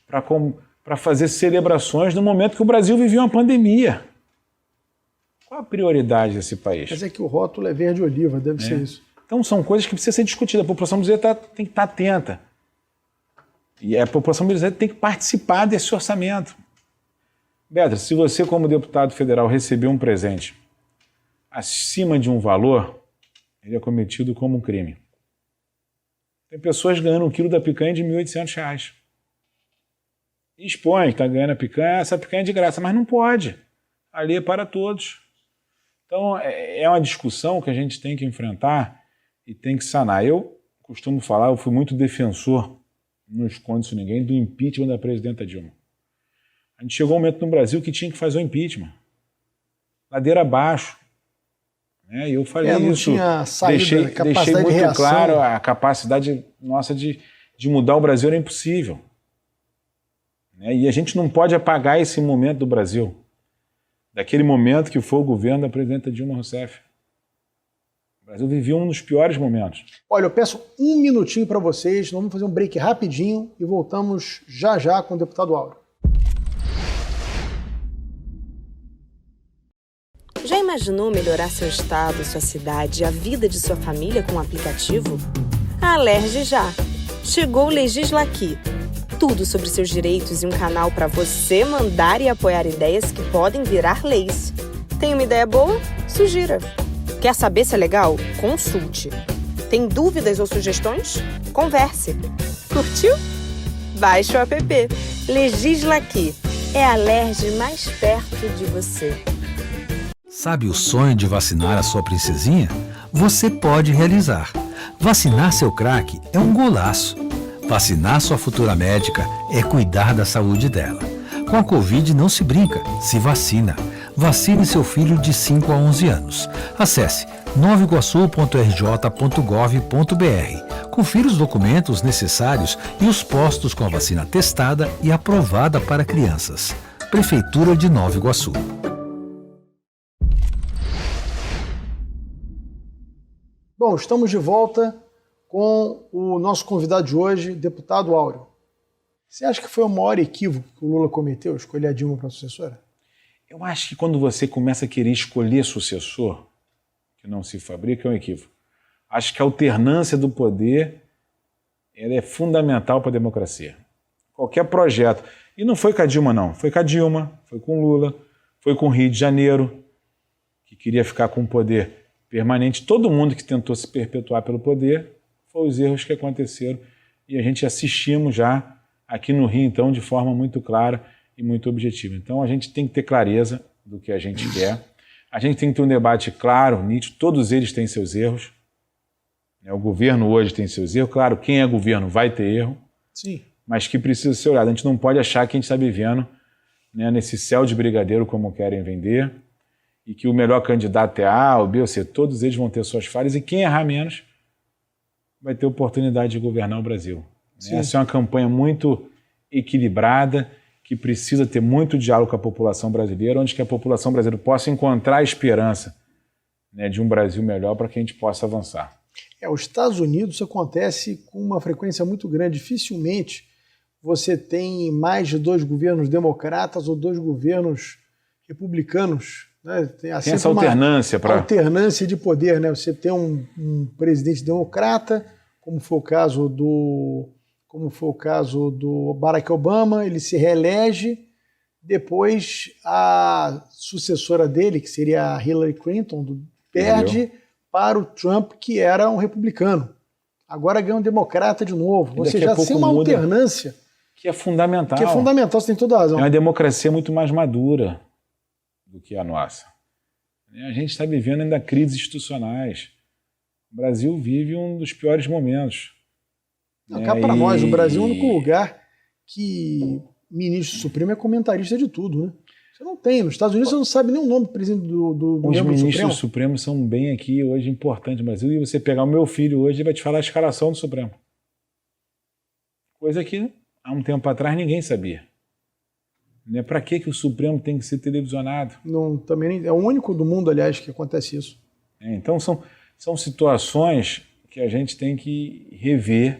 para fazer celebrações no momento que o Brasil vivia uma pandemia. Qual a prioridade desse país? Mas é que o rótulo é verde oliva, deve ser isso. Então são coisas que precisam ser discutidas. A população brasileira tem que estar atenta. E a população brasileira tem que participar desse orçamento. Beatriz, se você, como deputado federal, receber um presente acima de um valor, ele é cometido como um crime. Tem pessoas ganhando 1 quilo da picanha de R$ 1.800. E expõe que está ganhando a picanha, essa picanha é de graça, mas não pode. Ali é para todos. Então, é uma discussão que a gente tem que enfrentar e tem que sanar. Eu costumo falar, eu fui muito defensor, não escondo isso ninguém, do impeachment da presidenta Dilma. A gente chegou um momento no Brasil que tinha que fazer o impeachment. Ladeira abaixo. E eu falei não isso, tinha saída, deixei muito claro a capacidade nossa de mudar o Brasil era impossível. E a gente não pode apagar esse momento do Brasil, daquele momento que foi o governo da presidenta Dilma Rousseff. O Brasil vivia um dos piores momentos. Olha, eu peço um minutinho para vocês, vamos fazer um break rapidinho e voltamos já já com o deputado Áureo. Já imaginou melhorar seu estado, sua cidade, a vida de sua família com um aplicativo? A Alerj já! Chegou o Legislaqui. Tudo sobre seus direitos e um canal para você mandar e apoiar ideias que podem virar leis. Tem uma ideia boa? Sugira. Quer saber se é legal? Consulte. Tem dúvidas ou sugestões? Converse. Curtiu? Baixe o app. Legislaqui. É a Alerj mais perto de você. Sabe o sonho de vacinar a sua princesinha? Você pode realizar. Vacinar seu craque é um golaço. Vacinar sua futura médica é cuidar da saúde dela. Com a Covid não se brinca, se vacina. Vacine seu filho de 5 a 11 anos. Acesse novaiguaçu.rj.gov.br. Confira os documentos necessários e os postos com a vacina testada e aprovada para crianças. Prefeitura de Nova Iguaçu. Bom, estamos de volta com o nosso convidado de hoje, deputado Áureo. Você acha que foi o maior equívoco que o Lula cometeu, escolher a Dilma para sucessora? Eu acho que quando você começa a querer escolher sucessor, que não se fabrica, é um equívoco. Acho que a alternância do poder ela é fundamental para a democracia. Qualquer projeto. E não foi com a Dilma, não. Foi com a Dilma, foi com o Lula, foi com o Rio de Janeiro, que queria ficar com o poder permanente. Todo mundo que tentou se perpetuar pelo poder foi os erros que aconteceram. E a gente assistimos já aqui no Rio, então, de forma muito clara e muito objetiva. Então, a gente tem que ter clareza do que a gente quer. A gente tem que ter um debate claro, nítido. Todos eles têm seus erros. O governo hoje tem seus erros. Claro, quem é governo vai ter erro. Sim. Mas que precisa ser olhado. A gente não pode achar que a gente está vivendo nesse céu de brigadeiro como querem vender e que o melhor candidato é A, ou B, ou C. Todos eles vão ter suas falhas e quem errar menos vai ter oportunidade de governar o Brasil. Sim. Essa é uma campanha muito equilibrada, que precisa ter muito diálogo com a população brasileira, onde que a população brasileira possa encontrar a esperança de um Brasil melhor para que a gente possa avançar. Os Estados Unidos isso acontece com uma frequência muito grande. Dificilmente você tem mais de 2 governos democratas ou 2 governos republicanos. Tem essa alternância alternância de poder. Você tem um presidente democrata como foi o caso do Barack Obama, ele se reelege, depois a sucessora dele, que seria a Hillary Clinton, perde para o Trump, que era um republicano. Agora ganha um democrata de novo. Ou seja, assim uma alternância. Que é fundamental. Que é fundamental, você tem toda a razão. É uma democracia muito mais madura do que a nossa. A gente está vivendo ainda crises institucionais. O Brasil vive um dos piores momentos. Não, cá para nós, o Brasil é o único lugar que ministro supremo é comentarista de tudo, né? Você não tem. Nos Estados Unidos você não sabe nem o nome do presidente do Os ministros Supremo. supremos são bem aqui hoje importantes no Brasil. E você pegar o meu filho hoje, ele vai te falar a escalação do Supremo. Coisa que há um tempo atrás ninguém sabia. Né? Para que o Supremo tem que ser televisionado? Não, também é o único do mundo, aliás, que acontece isso. Então são situações que a gente tem que rever,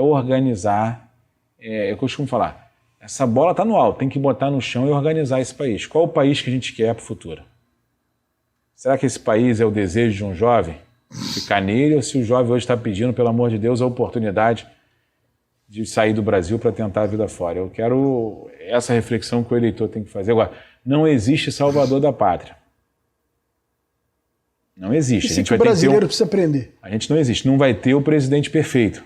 organizar. Eu costumo falar, essa bola está no alto, tem que botar no chão e organizar esse país. Qual o país que a gente quer para o futuro? Será que esse país é o desejo de um jovem ficar nele, ou se o jovem hoje está pedindo, pelo amor de Deus, a oportunidade de sair do Brasil para tentar a vida fora? Eu quero essa reflexão que o eleitor tem que fazer. Agora, não existe salvador da pátria. Não existe. Isso que o brasileiro precisa aprender. A gente não existe. Não vai ter o presidente perfeito.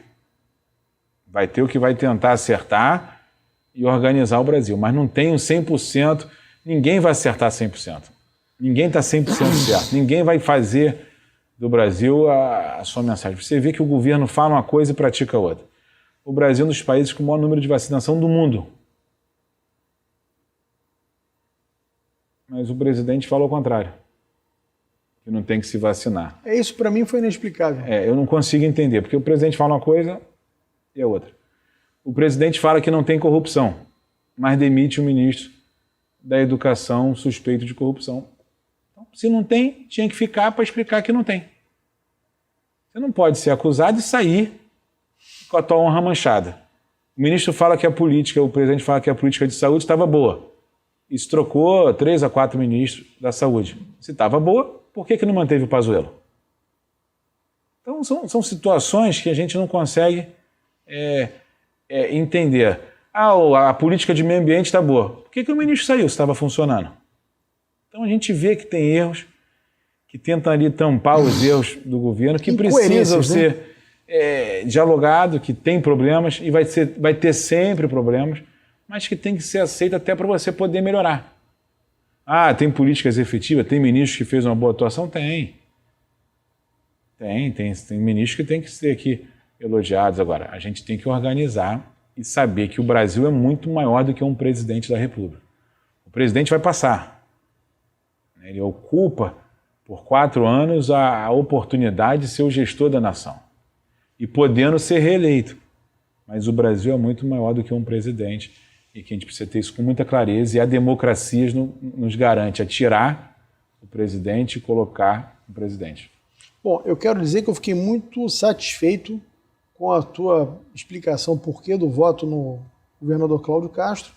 Vai ter o que vai tentar acertar e organizar o Brasil. Mas não tem um 100%. Ninguém vai acertar 100%. Ninguém está 100% certo. Ninguém vai fazer do Brasil a sua mensagem. Você vê que o governo fala uma coisa e pratica outra. O Brasil é um dos países com o maior número de vacinação do mundo. Mas o presidente fala o contrário. Que não tem que se vacinar. Isso para mim foi inexplicável. Eu não consigo entender, porque o presidente fala uma coisa e a outra. O presidente fala que não tem corrupção, mas demite o ministro da Educação suspeito de corrupção. Então, se não tem, tinha que ficar para explicar que não tem. Você não pode ser acusado e sair com a tua honra manchada. O ministro fala que o presidente fala que a política de saúde estava boa. Isso trocou 3 a 4 ministros da saúde. Se estava boa, por que não manteve o Pazuello? Então, são situações que a gente não consegue entender. A política de meio ambiente está boa. Por que o ministro saiu se estava funcionando? Então, a gente vê que tem erros, que tentam ali tampar os erros do governo, que precisam ser dialogados, que tem problemas, e vai ter sempre problemas, mas que tem que ser aceito até para você poder melhorar. Tem políticas efetivas? Tem ministro que fez uma boa atuação? Tem ministros que tem que ser aqui elogiados. Agora, a gente tem que organizar e saber que o Brasil é muito maior do que um presidente da República. O presidente vai passar. Ele ocupa, por 4 anos, a oportunidade de ser o gestor da nação e podendo ser reeleito. Mas o Brasil é muito maior do que um presidente. E que a gente precisa ter isso com muita clareza, e a democracia nos garante a tirar o presidente e colocar o presidente. Bom, eu quero dizer que eu fiquei muito satisfeito com a tua explicação porquê do voto no governador Cláudio Castro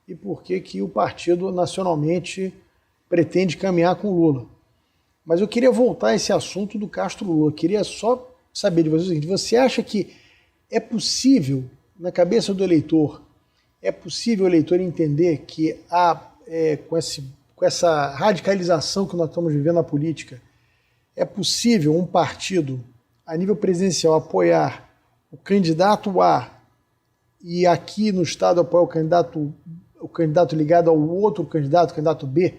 e porquê que o partido nacionalmente pretende caminhar com o Lula. Mas eu queria voltar a esse assunto do Castro-Lula. Eu queria só saber de você o seguinte: você acha que é possível, na cabeça do eleitor, é possível o eleitor entender que com essa radicalização que nós estamos vivendo na política, é possível um partido, a nível presidencial, apoiar o candidato A e aqui no estado apoiar o candidato ligado ao outro candidato, o candidato B?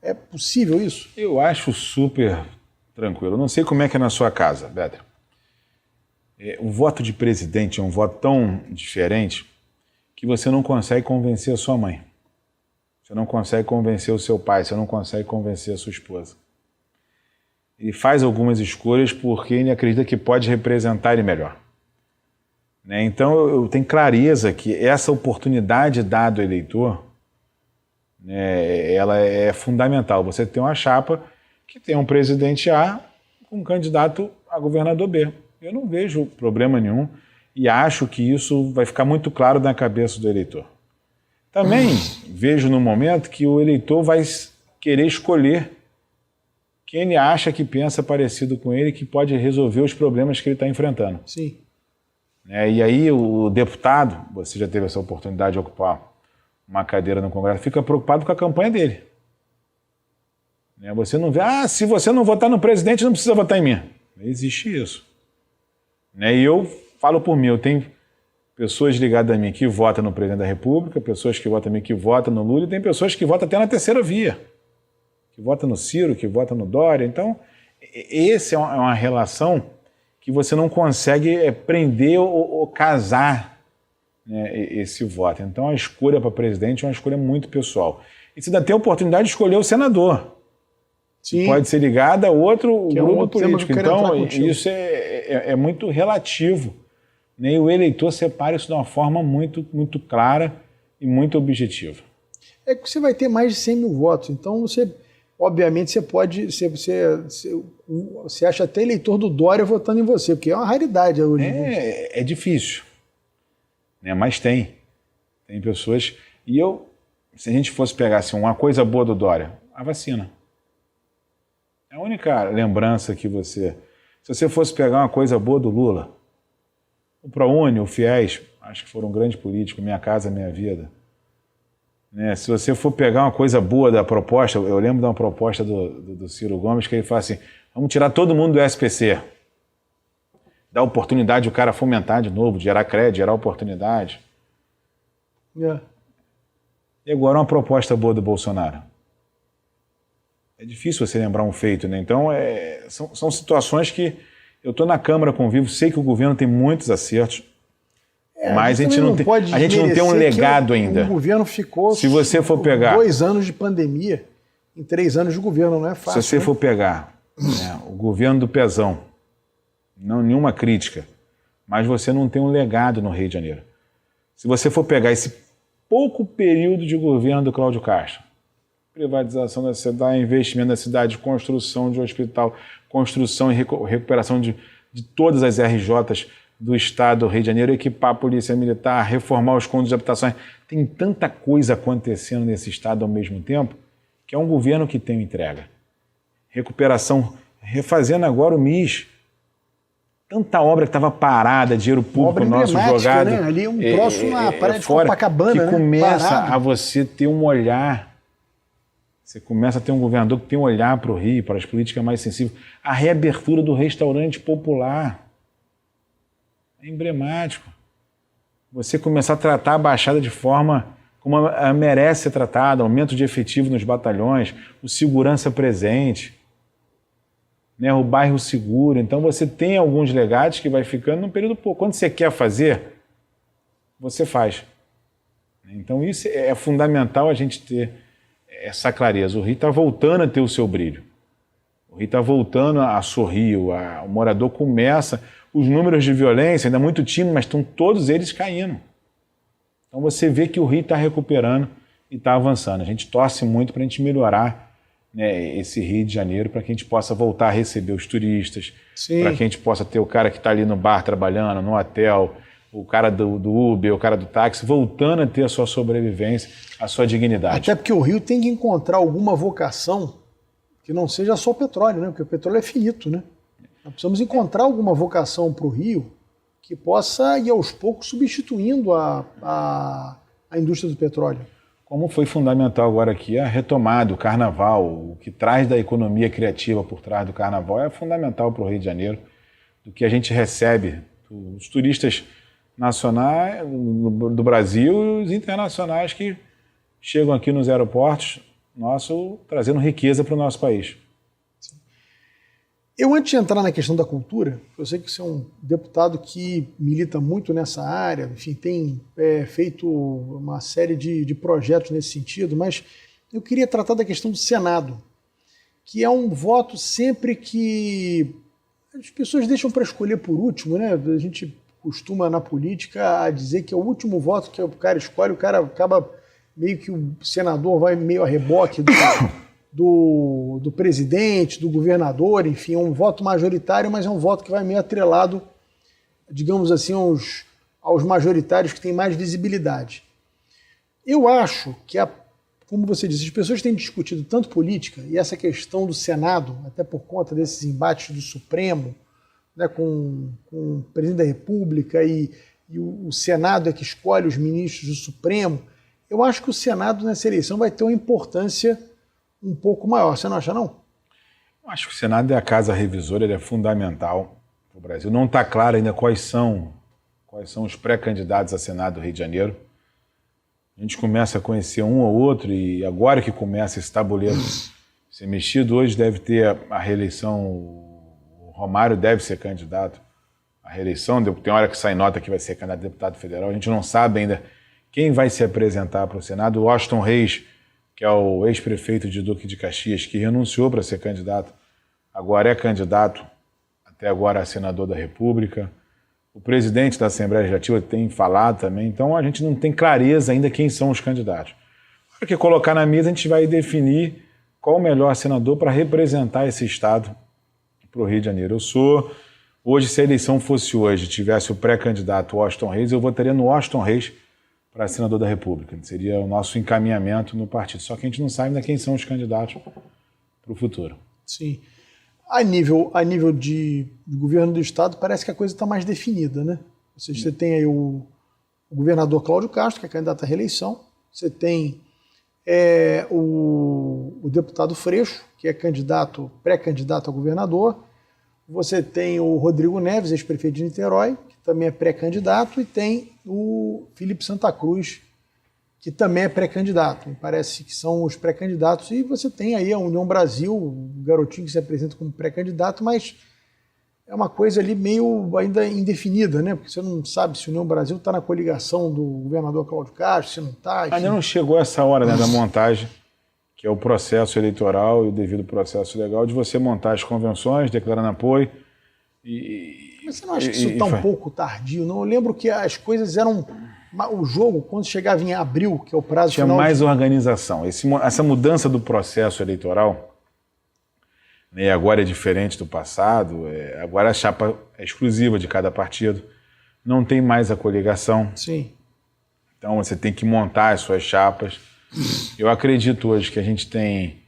É possível isso? Eu acho super tranquilo. Eu não sei como é que é na sua casa, Beto. O voto de presidente é um voto tão diferente que você não consegue convencer a sua mãe. Você não consegue convencer o seu pai, você não consegue convencer a sua esposa. Ele faz algumas escolhas porque ele acredita que pode representar ele melhor. Então eu tenho clareza que essa oportunidade dada ao eleitor, ela é fundamental. Você tem uma chapa que tem um presidente A com um candidato a governador B. Eu não vejo problema nenhum. E acho que isso vai ficar muito claro na cabeça do eleitor. Também vejo no momento que o eleitor vai querer escolher quem ele acha que pensa parecido com ele, que pode resolver os problemas que ele está enfrentando. Sim. E aí o deputado, você já teve essa oportunidade de ocupar uma cadeira no Congresso, fica preocupado com a campanha dele. Você não vê, se você não votar no presidente, não precisa votar em mim. Não existe isso. E eu falo por mim, eu tenho pessoas ligadas a mim que votam no presidente da República, pessoas que votam a mim que votam no Lula, e tem pessoas que votam até na terceira via, que votam no Ciro, que votam no Dória. Então, essa é uma relação que você não consegue prender ou casar, esse voto. Então, a escolha para presidente é uma escolha muito pessoal. E você ainda tem a oportunidade de escolher o senador. Sim. Pode ser ligado a outro grupo político. Então, isso é muito relativo. E o eleitor separa isso de uma forma muito, muito clara e muito objetiva. É que você vai ter mais de 100 mil votos. Então, obviamente, você pode... Você acha até eleitor do Dória votando em você, porque é uma raridade hoje. É difícil. Mas tem pessoas... E se a gente fosse pegar assim, uma coisa boa do Dória, a vacina. É a única lembrança que você... Se você fosse pegar uma coisa boa do Lula, o ProUni, o FIES, acho que foram um grande político, Minha Casa Minha Vida. Se você for pegar uma coisa boa da proposta, eu lembro de uma proposta do Ciro Gomes, que ele fala assim, vamos tirar todo mundo do SPC. Dar oportunidade o cara fomentar de novo, gerar crédito, gerar oportunidade. E agora uma proposta boa do Bolsonaro. É difícil você lembrar um feito, Então, são situações que eu estou na Câmara, convivo, sei que o governo tem muitos acertos, mas a gente não tem um legado ainda. O governo ficou... Se você for pegar... 2 anos de pandemia, em 3 anos de governo, não é fácil. Se você for pegar o governo do Pezão, não nenhuma crítica, mas você não tem um legado no Rio de Janeiro. Se você for pegar esse pouco período de governo do Cláudio Castro, privatização da cidade, investimento na cidade, construção de hospital, construção e recuperação de todas as RJs do Estado do Rio de Janeiro, equipar a polícia militar, reformar os condos de habitações. Tem tanta coisa acontecendo nesse Estado ao mesmo tempo, que é um governo que tem entrega. Recuperação, refazendo agora o MIS. Tanta obra que estava parada, dinheiro público nosso jogado. Ali um troço na praia de Copacabana, que começa a você ter um olhar. Você começa a ter um governador que tem um olhar para o Rio, para as políticas mais sensíveis. A reabertura do restaurante popular é emblemático. Você começar a tratar a Baixada de forma como ela merece ser tratada, aumento de efetivo nos batalhões, o segurança presente, o bairro seguro. Então você tem alguns legados que vai ficando num período pouco. Quando você quer fazer, você faz. Então isso é fundamental a gente ter essa clareza. O Rio está voltando a ter o seu brilho. O Rio está voltando a sorrir. O morador começa... Os números de violência ainda muito tímidos, mas estão todos eles caindo. Então você vê que o Rio está recuperando e está avançando. A gente torce muito para a gente melhorar esse Rio de Janeiro, para que a gente possa voltar a receber os turistas, para que a gente possa ter o cara que está ali no bar trabalhando, no hotel, o cara do Uber, o cara do táxi, voltando a ter a sua sobrevivência, a sua dignidade. Até porque o Rio tem que encontrar alguma vocação que não seja só o petróleo, Porque o petróleo é finito, Nós precisamos encontrar alguma vocação para o Rio que possa ir aos poucos substituindo a indústria do petróleo. Como foi fundamental agora aqui a retomada, o carnaval, o que traz da economia criativa por trás do carnaval é fundamental para o Rio de Janeiro, do que a gente recebe, os turistas nacionais do Brasil e os internacionais que chegam aqui nos aeroportos trazendo riqueza para o nosso país. Eu, antes de entrar na questão da cultura, eu sei que você é um deputado que milita muito nessa área, enfim, tem feito uma série de projetos nesse sentido, mas eu queria tratar da questão do Senado, que é um voto sempre que as pessoas deixam para escolher por último, A gente costuma, na política, a dizer que é o último voto que o cara escolhe, o cara acaba meio que o senador vai meio a reboque do presidente, do governador, enfim, é um voto majoritário, mas é um voto que vai meio atrelado, digamos assim, aos majoritários que têm mais visibilidade. Eu acho que como você disse, as pessoas têm discutido tanto política e essa questão do Senado, até por conta desses embates do Supremo, né, com o presidente da República e o Senado é que escolhe os ministros do Supremo. Eu acho que o Senado nessa eleição vai ter uma importância um pouco maior. Você não acha, não? Eu acho que o Senado é a casa revisora, ele é fundamental para o Brasil. Não está claro ainda quais são os pré-candidatos a Senado do Rio de Janeiro. A gente começa a conhecer um ou outro e agora que começa esse tabuleiro ser mexido, hoje deve ter a reeleição, o Romário deve ser candidato à reeleição, tem hora que sai nota que vai ser candidato a deputado federal, a gente não sabe ainda quem vai se apresentar para o Senado. O Washington Reis, que é o ex-prefeito de Duque de Caxias, que renunciou para ser candidato, agora é candidato, até agora a senador da República. O presidente da Assembleia Legislativa tem falado também, então a gente não tem clareza ainda quem são os candidatos. Porque colocar na mesa a gente vai definir qual o melhor senador para representar esse estado para o Rio de Janeiro. Hoje, se a eleição fosse hoje, tivesse o pré-candidato Washington Reis, eu votaria no Washington Reis para senador da República. Seria o nosso encaminhamento no partido. Só que a gente não sabe ainda quem são os candidatos para o futuro. Sim. A nível de governo do Estado, parece que a coisa está mais definida, né? Ou seja, você tem aí o governador Cláudio Castro, que é candidato à reeleição. Você tem o deputado Freixo, que é pré-candidato a governador. Você tem o Rodrigo Neves, ex-prefeito de Niterói, que também é pré-candidato. E tem o Felipe Santa Cruz, que também é pré-candidato. Me parece que são os pré-candidatos. E você tem aí a União Brasil, o garotinho que se apresenta como pré-candidato, mas é uma coisa ali meio ainda indefinida, né? Porque você não sabe se a União Brasil está na coligação do governador Cláudio Castro, se não está. Ainda não chegou essa hora, né, da montagem, que é o processo eleitoral e o devido processo legal de você montar as convenções, declarando apoio. Mas você não acha que isso está um pouco tardio? Não? Eu lembro que as coisas eram... O jogo, quando chegava em abril, que é o prazo tinha final... Tinha mais organização. Essa mudança do processo eleitoral, né, agora é diferente do passado, agora a chapa é exclusiva de cada partido, não tem mais a coligação. Sim. Então você tem que montar as suas chapas. Eu acredito hoje que a gente tem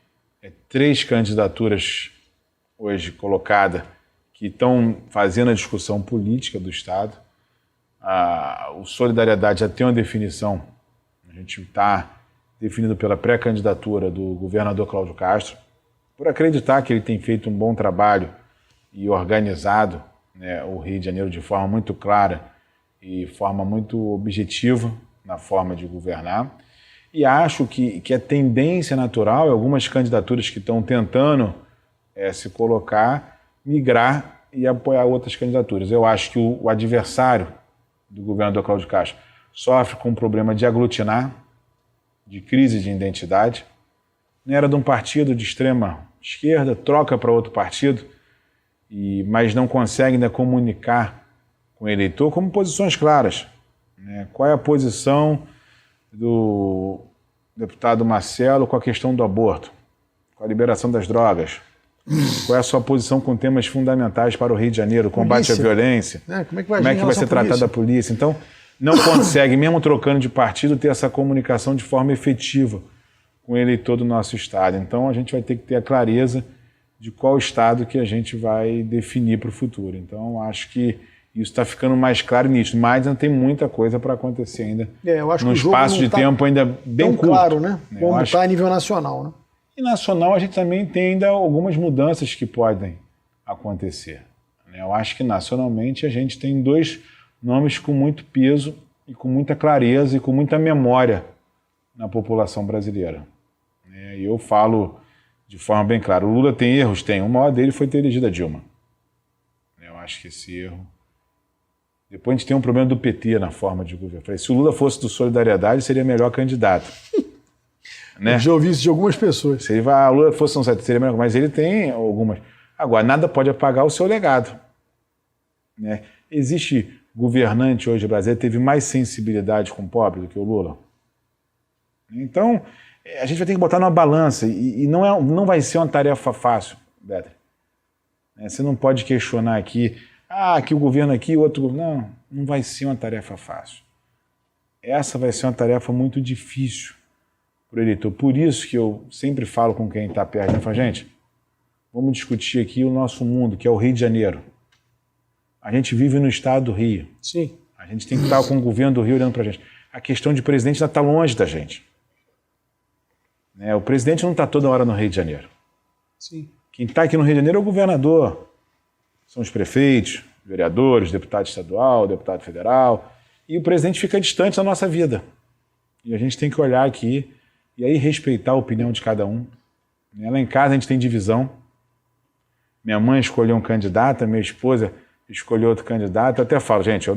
3 candidaturas hoje colocadas que estão fazendo a discussão política do Estado. O Solidariedade já tem uma definição, a gente está definido pela pré-candidatura do governador Cláudio Castro, por acreditar que ele tem feito um bom trabalho e organizado, né, o Rio de Janeiro de forma muito clara e forma muito objetiva na forma de governar. E acho que a tendência natural, algumas candidaturas que estão tentando se colocar, migrar e apoiar outras candidaturas. Eu acho que o adversário do governador Cláudio Castro sofre com um problema de aglutinar, de crise de identidade. Não era de um partido de extrema esquerda, troca para outro partido, mas não consegue ainda comunicar com o eleitor como posições claras, né? Qual é a posição do deputado Marcelo com a questão do aborto, com a liberação das drogas? Qual é a sua posição com temas fundamentais para o Rio de Janeiro, o combate à violência? Como é que vai ser tratada a polícia? Então, não consegue, mesmo trocando de partido, ter essa comunicação de forma efetiva com o eleitor do nosso estado. Então, a gente vai ter que ter a clareza de qual estado que a gente vai definir para o futuro. Então, acho que isso está ficando mais claro nisso, mas ainda tem muita coisa para acontecer ainda. Eu acho num que o jogo espaço de tempo ainda bem curto. Claro, né? Como está a nível nacional, né? E nacional a gente também tem ainda algumas mudanças que podem acontecer. Eu acho que nacionalmente a gente tem 2 nomes com muito peso e com muita clareza e com muita memória na população brasileira. E eu falo de forma bem clara, o Lula tem erros? Tem. O maior dele foi ter elegido a Dilma. Eu acho que esse erro... Depois a gente tem um problema do PT na forma de governo. Eu falei, se o Lula fosse do Solidariedade, seria melhor candidato. Né? Eu já ouvi isso de algumas pessoas. Se o Lula fosse um seria melhor, mas ele tem algumas. Agora, nada pode apagar o seu legado. Né? Existe governante hoje brasileiro que teve mais sensibilidade com o pobre do que o Lula? Então, a gente vai ter que botar numa balança e não vai ser uma tarefa fácil, Beto. Você não pode questionar aqui, que o governo aqui, o outro... Não vai ser uma tarefa fácil. Essa vai ser uma tarefa muito difícil para o eleitor. Por isso que eu sempre falo com quem está perto, eu falo, gente, vamos discutir aqui o nosso mundo, que é o Rio de Janeiro. A gente vive no estado do Rio. Sim. A gente tem que estar com o governo do Rio olhando para a gente. A questão de presidente ainda está longe da gente. O presidente não está toda hora no Rio de Janeiro. Sim. Quem está aqui no Rio de Janeiro é o governador. São os prefeitos, vereadores, deputado estadual, deputado federal. E o presidente fica distante da nossa vida. E a gente tem que olhar aqui e aí respeitar a opinião de cada um. Lá em casa a gente tem divisão. Minha mãe escolheu um candidato, minha esposa escolheu outro candidato. Eu até falo, gente, eu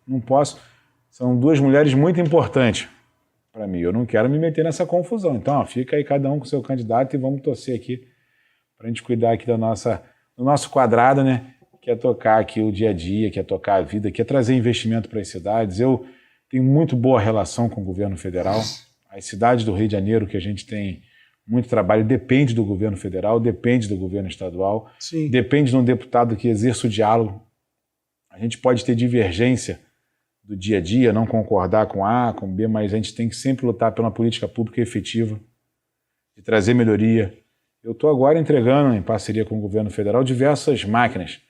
não posso... São duas mulheres muito importantes para mim. Eu não quero me meter nessa confusão. Então, fica aí cada um com o seu candidato e vamos torcer aqui para a gente cuidar aqui do nosso quadrado, né? Que é tocar aqui o dia a dia, que é tocar a vida, que é trazer investimento para as cidades. Eu tenho muito boa relação com o governo federal. As cidades do Rio de Janeiro, que a gente tem muito trabalho, depende do governo federal, depende do governo estadual, Sim. Depende de um deputado que exerça o diálogo. A gente pode ter divergência do dia a dia, não concordar com A, com B, mas a gente tem que sempre lutar pela política pública efetiva, de trazer melhoria. Eu estou agora entregando, em parceria com o governo federal, diversas máquinas,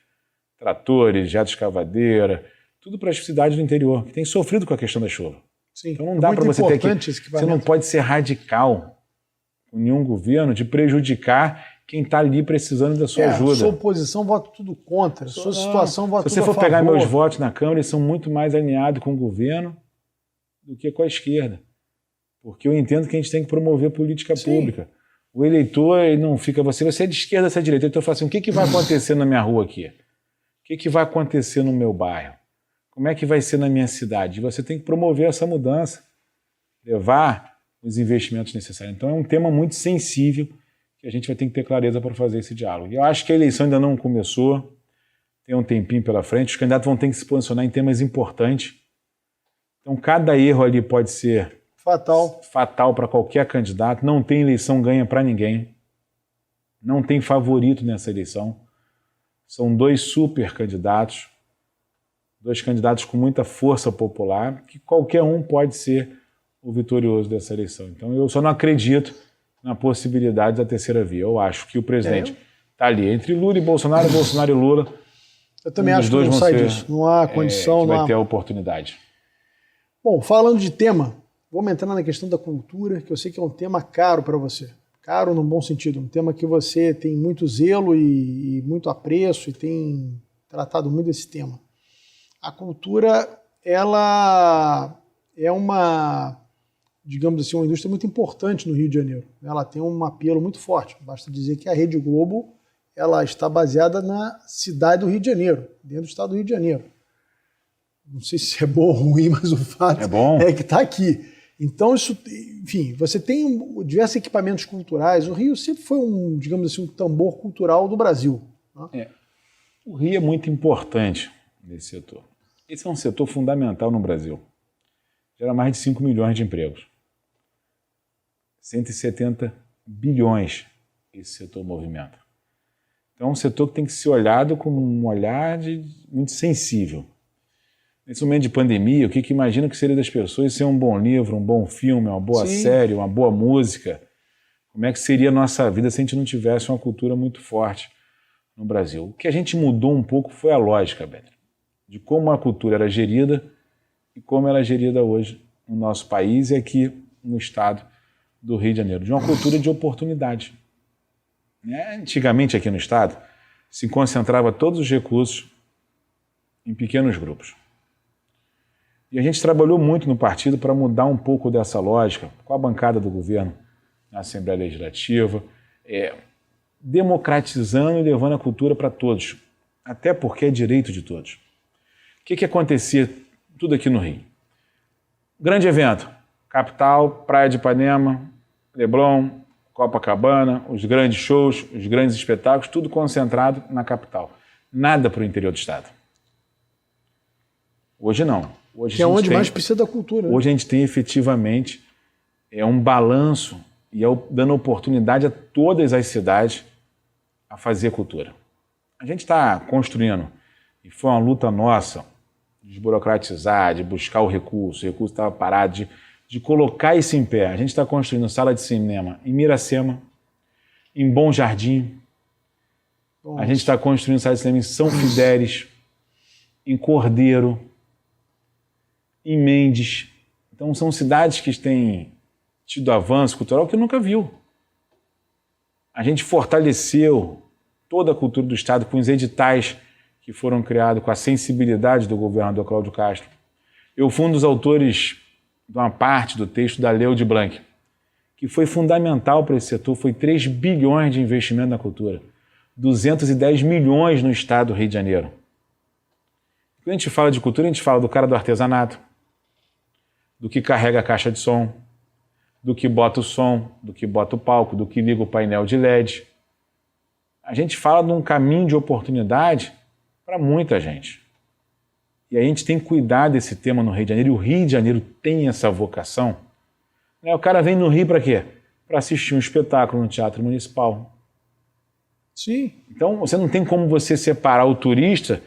tratores, jato escavadeira, tudo para as cidades do interior, que têm sofrido com a questão da chuva. Sim. Então não dá para você ter que... Você não pode ser radical com nenhum governo de prejudicar quem está ali precisando da sua ajuda. Sua oposição vota tudo contra, sua situação vota tudo a favor. Se você for pegar meus votos na Câmara, eles são muito mais alinhados com o governo do que com a esquerda. Porque eu entendo que a gente tem que promover política pública. O eleitor ele não fica... Você é de esquerda, você é de direita. Então eu falo assim, o que vai acontecer na minha rua aqui? O que vai acontecer no meu bairro? Como é que vai ser na minha cidade? E você tem que promover essa mudança, levar os investimentos necessários. Então é um tema muito sensível que a gente vai ter que ter clareza para fazer esse diálogo. E eu acho que a eleição ainda não começou, tem um tempinho pela frente, os candidatos vão ter que se posicionar em temas importantes. Então cada erro ali pode ser fatal para qualquer candidato, não tem eleição ganha para ninguém, não tem favorito nessa eleição. São dois super candidatos, dois candidatos com muita força popular, que qualquer um pode ser o vitorioso dessa eleição. Então eu só não acredito na possibilidade da terceira via. Eu acho que o presidente está ali entre Lula e Bolsonaro, Bolsonaro e Lula. Eu também acho que não sai disso. Não há condição. Vai ter a oportunidade. Bom, falando de tema, vamos entrar na questão da cultura, que eu sei que é um tema caro para você. Caro no bom sentido. Um tema que você tem muito zelo e muito apreço e tem tratado muito desse tema. A cultura, ela é uma... digamos assim, uma indústria muito importante no Rio de Janeiro. Ela tem um apelo muito forte. Basta dizer que a Rede Globo ela está baseada na cidade do Rio de Janeiro, dentro do estado do Rio de Janeiro. Não sei se é bom ou ruim, mas o fato é que está aqui. Então, isso, enfim, você tem diversos equipamentos culturais. O Rio sempre foi digamos assim, um tambor cultural do Brasil. Né? O Rio é muito importante nesse setor. Esse é um setor fundamental no Brasil. Gera mais de 5 milhões de empregos. 170 bilhões esse setor movimenta. Então é um setor que tem que ser olhado com um olhar muito sensível. Nesse momento de pandemia, o que imagina que seria das pessoas ser um bom livro, um bom filme, uma boa série, uma boa música? Como é que seria a nossa vida se a gente não tivesse uma cultura muito forte no Brasil? O que a gente mudou um pouco foi a lógica, Beto, de como a cultura era gerida e como ela é gerida hoje no nosso país e aqui no estado do Rio de Janeiro, de uma cultura de oportunidade. Antigamente aqui no estado se concentrava todos os recursos em pequenos grupos. E a gente trabalhou muito no partido para mudar um pouco dessa lógica, com a bancada do governo na Assembleia Legislativa, democratizando e levando a cultura para todos, até porque é direito de todos. O que acontecia tudo aqui no Rio? Grande evento, capital, Praia de Ipanema, Leblon, Copacabana, os grandes shows, os grandes espetáculos, tudo concentrado na capital. Nada para o interior do estado. Hoje não. Hoje que é onde mais precisa da cultura. Hoje a gente tem efetivamente um balanço e dando oportunidade a todas as cidades a fazer cultura. A gente está construindo, e foi uma luta nossa, de desburocratizar, de buscar o recurso estava parado, de de colocar isso em pé. A gente está construindo sala de cinema em Miracema, em Bom Jardim. A gente está construindo sala de cinema em São Fidélis, em Cordeiro, em Mendes. Então são cidades que têm tido avanço cultural que eu nunca viu. A gente fortaleceu toda a cultura do Estado com os editais que foram criados, com a sensibilidade do governador Cláudio Castro. Eu fui um dos autores de uma parte do texto da Lei de Blanc, que foi fundamental para esse setor, foi 3 bilhões de investimento na cultura, 210 milhões no Estado do Rio de Janeiro. Quando a gente fala de cultura, a gente fala do cara do artesanato, do que carrega a caixa de som, do que bota o som, do que bota o palco, do que liga o painel de LED. A gente fala de um caminho de oportunidade para muita gente. E a gente tem que cuidar desse tema no Rio de Janeiro, e o Rio de Janeiro tem essa vocação. O cara vem no Rio para quê? Para assistir um espetáculo no Teatro Municipal. Sim. Então, você não tem como você separar o turista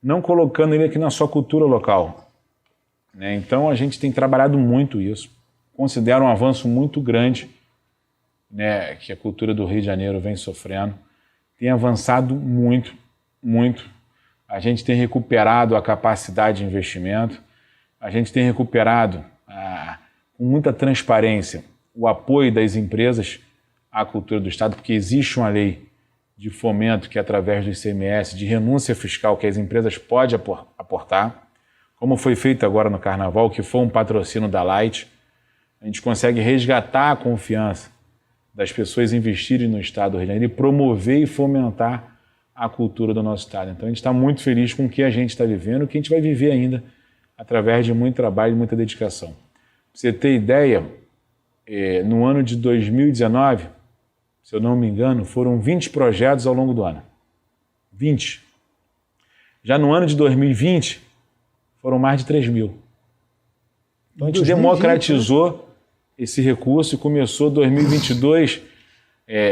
não colocando ele aqui na sua cultura local. Então, a gente tem trabalhado muito isso. Considero um avanço muito grande, que a cultura do Rio de Janeiro vem sofrendo. Tem avançado muito, muito. A gente tem recuperado a capacidade de investimento. A gente tem recuperado, com muita transparência, o apoio das empresas à cultura do Estado, porque existe uma lei de fomento que, através do ICMS, de renúncia fiscal, que as empresas podem aportar, como foi feito agora no Carnaval, que foi um patrocínio da Light. A gente consegue resgatar a confiança das pessoas investirem no Estado do Rio de Janeiro e promover e fomentar a cultura do nosso Estado. Então a gente está muito feliz com o que a gente está vivendo, o que a gente vai viver ainda, através de muito trabalho e muita dedicação. Para você ter ideia, no ano de 2019, se eu não me engano, foram 20 projetos ao longo do ano. 20. Já no ano de 2020, foram mais de 3 mil. Então a gente democratizou esse recurso e começou 2022,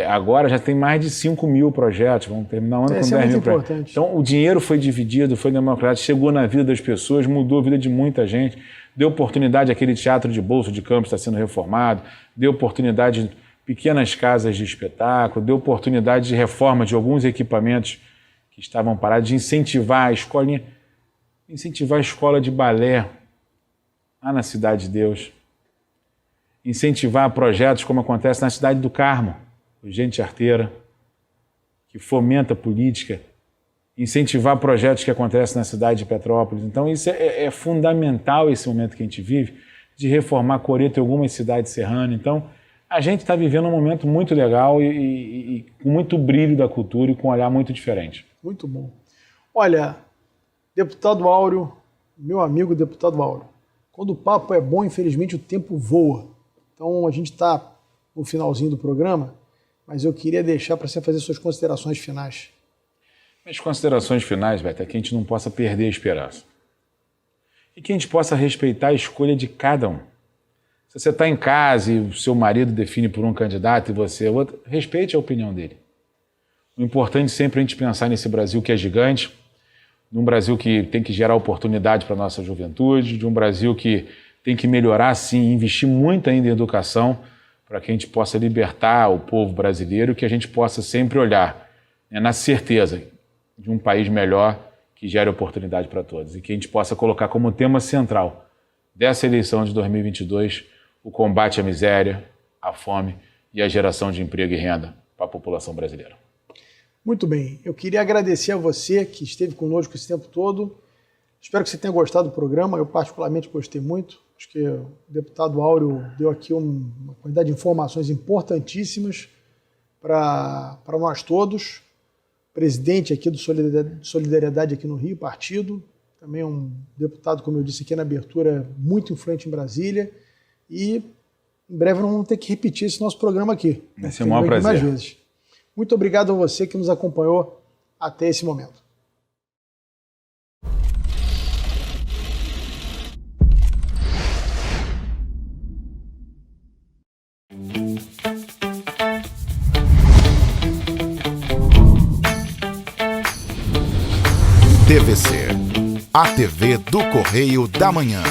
agora já tem mais de 5 mil projetos, vamos terminar o ano com 10 mil projetos. Então o dinheiro foi dividido, foi democrático, chegou na vida das pessoas, mudou a vida de muita gente, deu oportunidade àquele teatro de bolso de Campos está sendo reformado, deu oportunidade de pequenas casas de espetáculo, deu oportunidade de reforma de alguns equipamentos que estavam parados, de incentivar a escolinha, incentivar a escola de balé lá na Cidade de Deus, incentivar projetos como acontece na Cidade do Carmo, o Gente Arteira, que fomenta a política, incentivar projetos que acontecem na cidade de Petrópolis. Então isso é fundamental, esse momento que a gente vive, de reformar Coreto e algumas cidades serranas. Então a gente está vivendo um momento muito legal e com muito brilho da cultura e com um olhar muito diferente. Muito bom. Olha, deputado Áureo, meu amigo deputado Áureo, quando o papo é bom, infelizmente o tempo voa. Então a gente está no finalzinho do programa, mas eu queria deixar para você fazer suas considerações finais. As considerações finais, Beto, é que a gente não possa perder a esperança. E que a gente possa respeitar a escolha de cada um. Se você está em casa e o seu marido define por um candidato e você é outro, respeite a opinião dele. O importante sempre é a gente pensar nesse Brasil que é gigante, num Brasil que tem que gerar oportunidade para a nossa juventude, de um Brasil que tem que melhorar, sim, investir muito ainda em educação para que a gente possa libertar o povo brasileiro e que a gente possa sempre olhar na certeza de um país melhor que gere oportunidade para todos e que a gente possa colocar como tema central dessa eleição de 2022 o combate à miséria, à fome e a geração de emprego e renda para a população brasileira. Muito bem, eu queria agradecer a você que esteve conosco esse tempo todo. Espero que você tenha gostado do programa, eu particularmente gostei muito. Acho que o deputado Áureo deu aqui uma quantidade de informações importantíssimas para nós todos. Presidente aqui do Solidariedade aqui no Rio, partido. Também um deputado, como eu disse aqui na abertura, muito influente em Brasília. E em breve nós vamos ter que repetir esse nosso programa aqui. Vai ser um maior prazer. Mais vezes. Muito obrigado a você que nos acompanhou até esse momento. TVC, a TV do Correio da Manhã.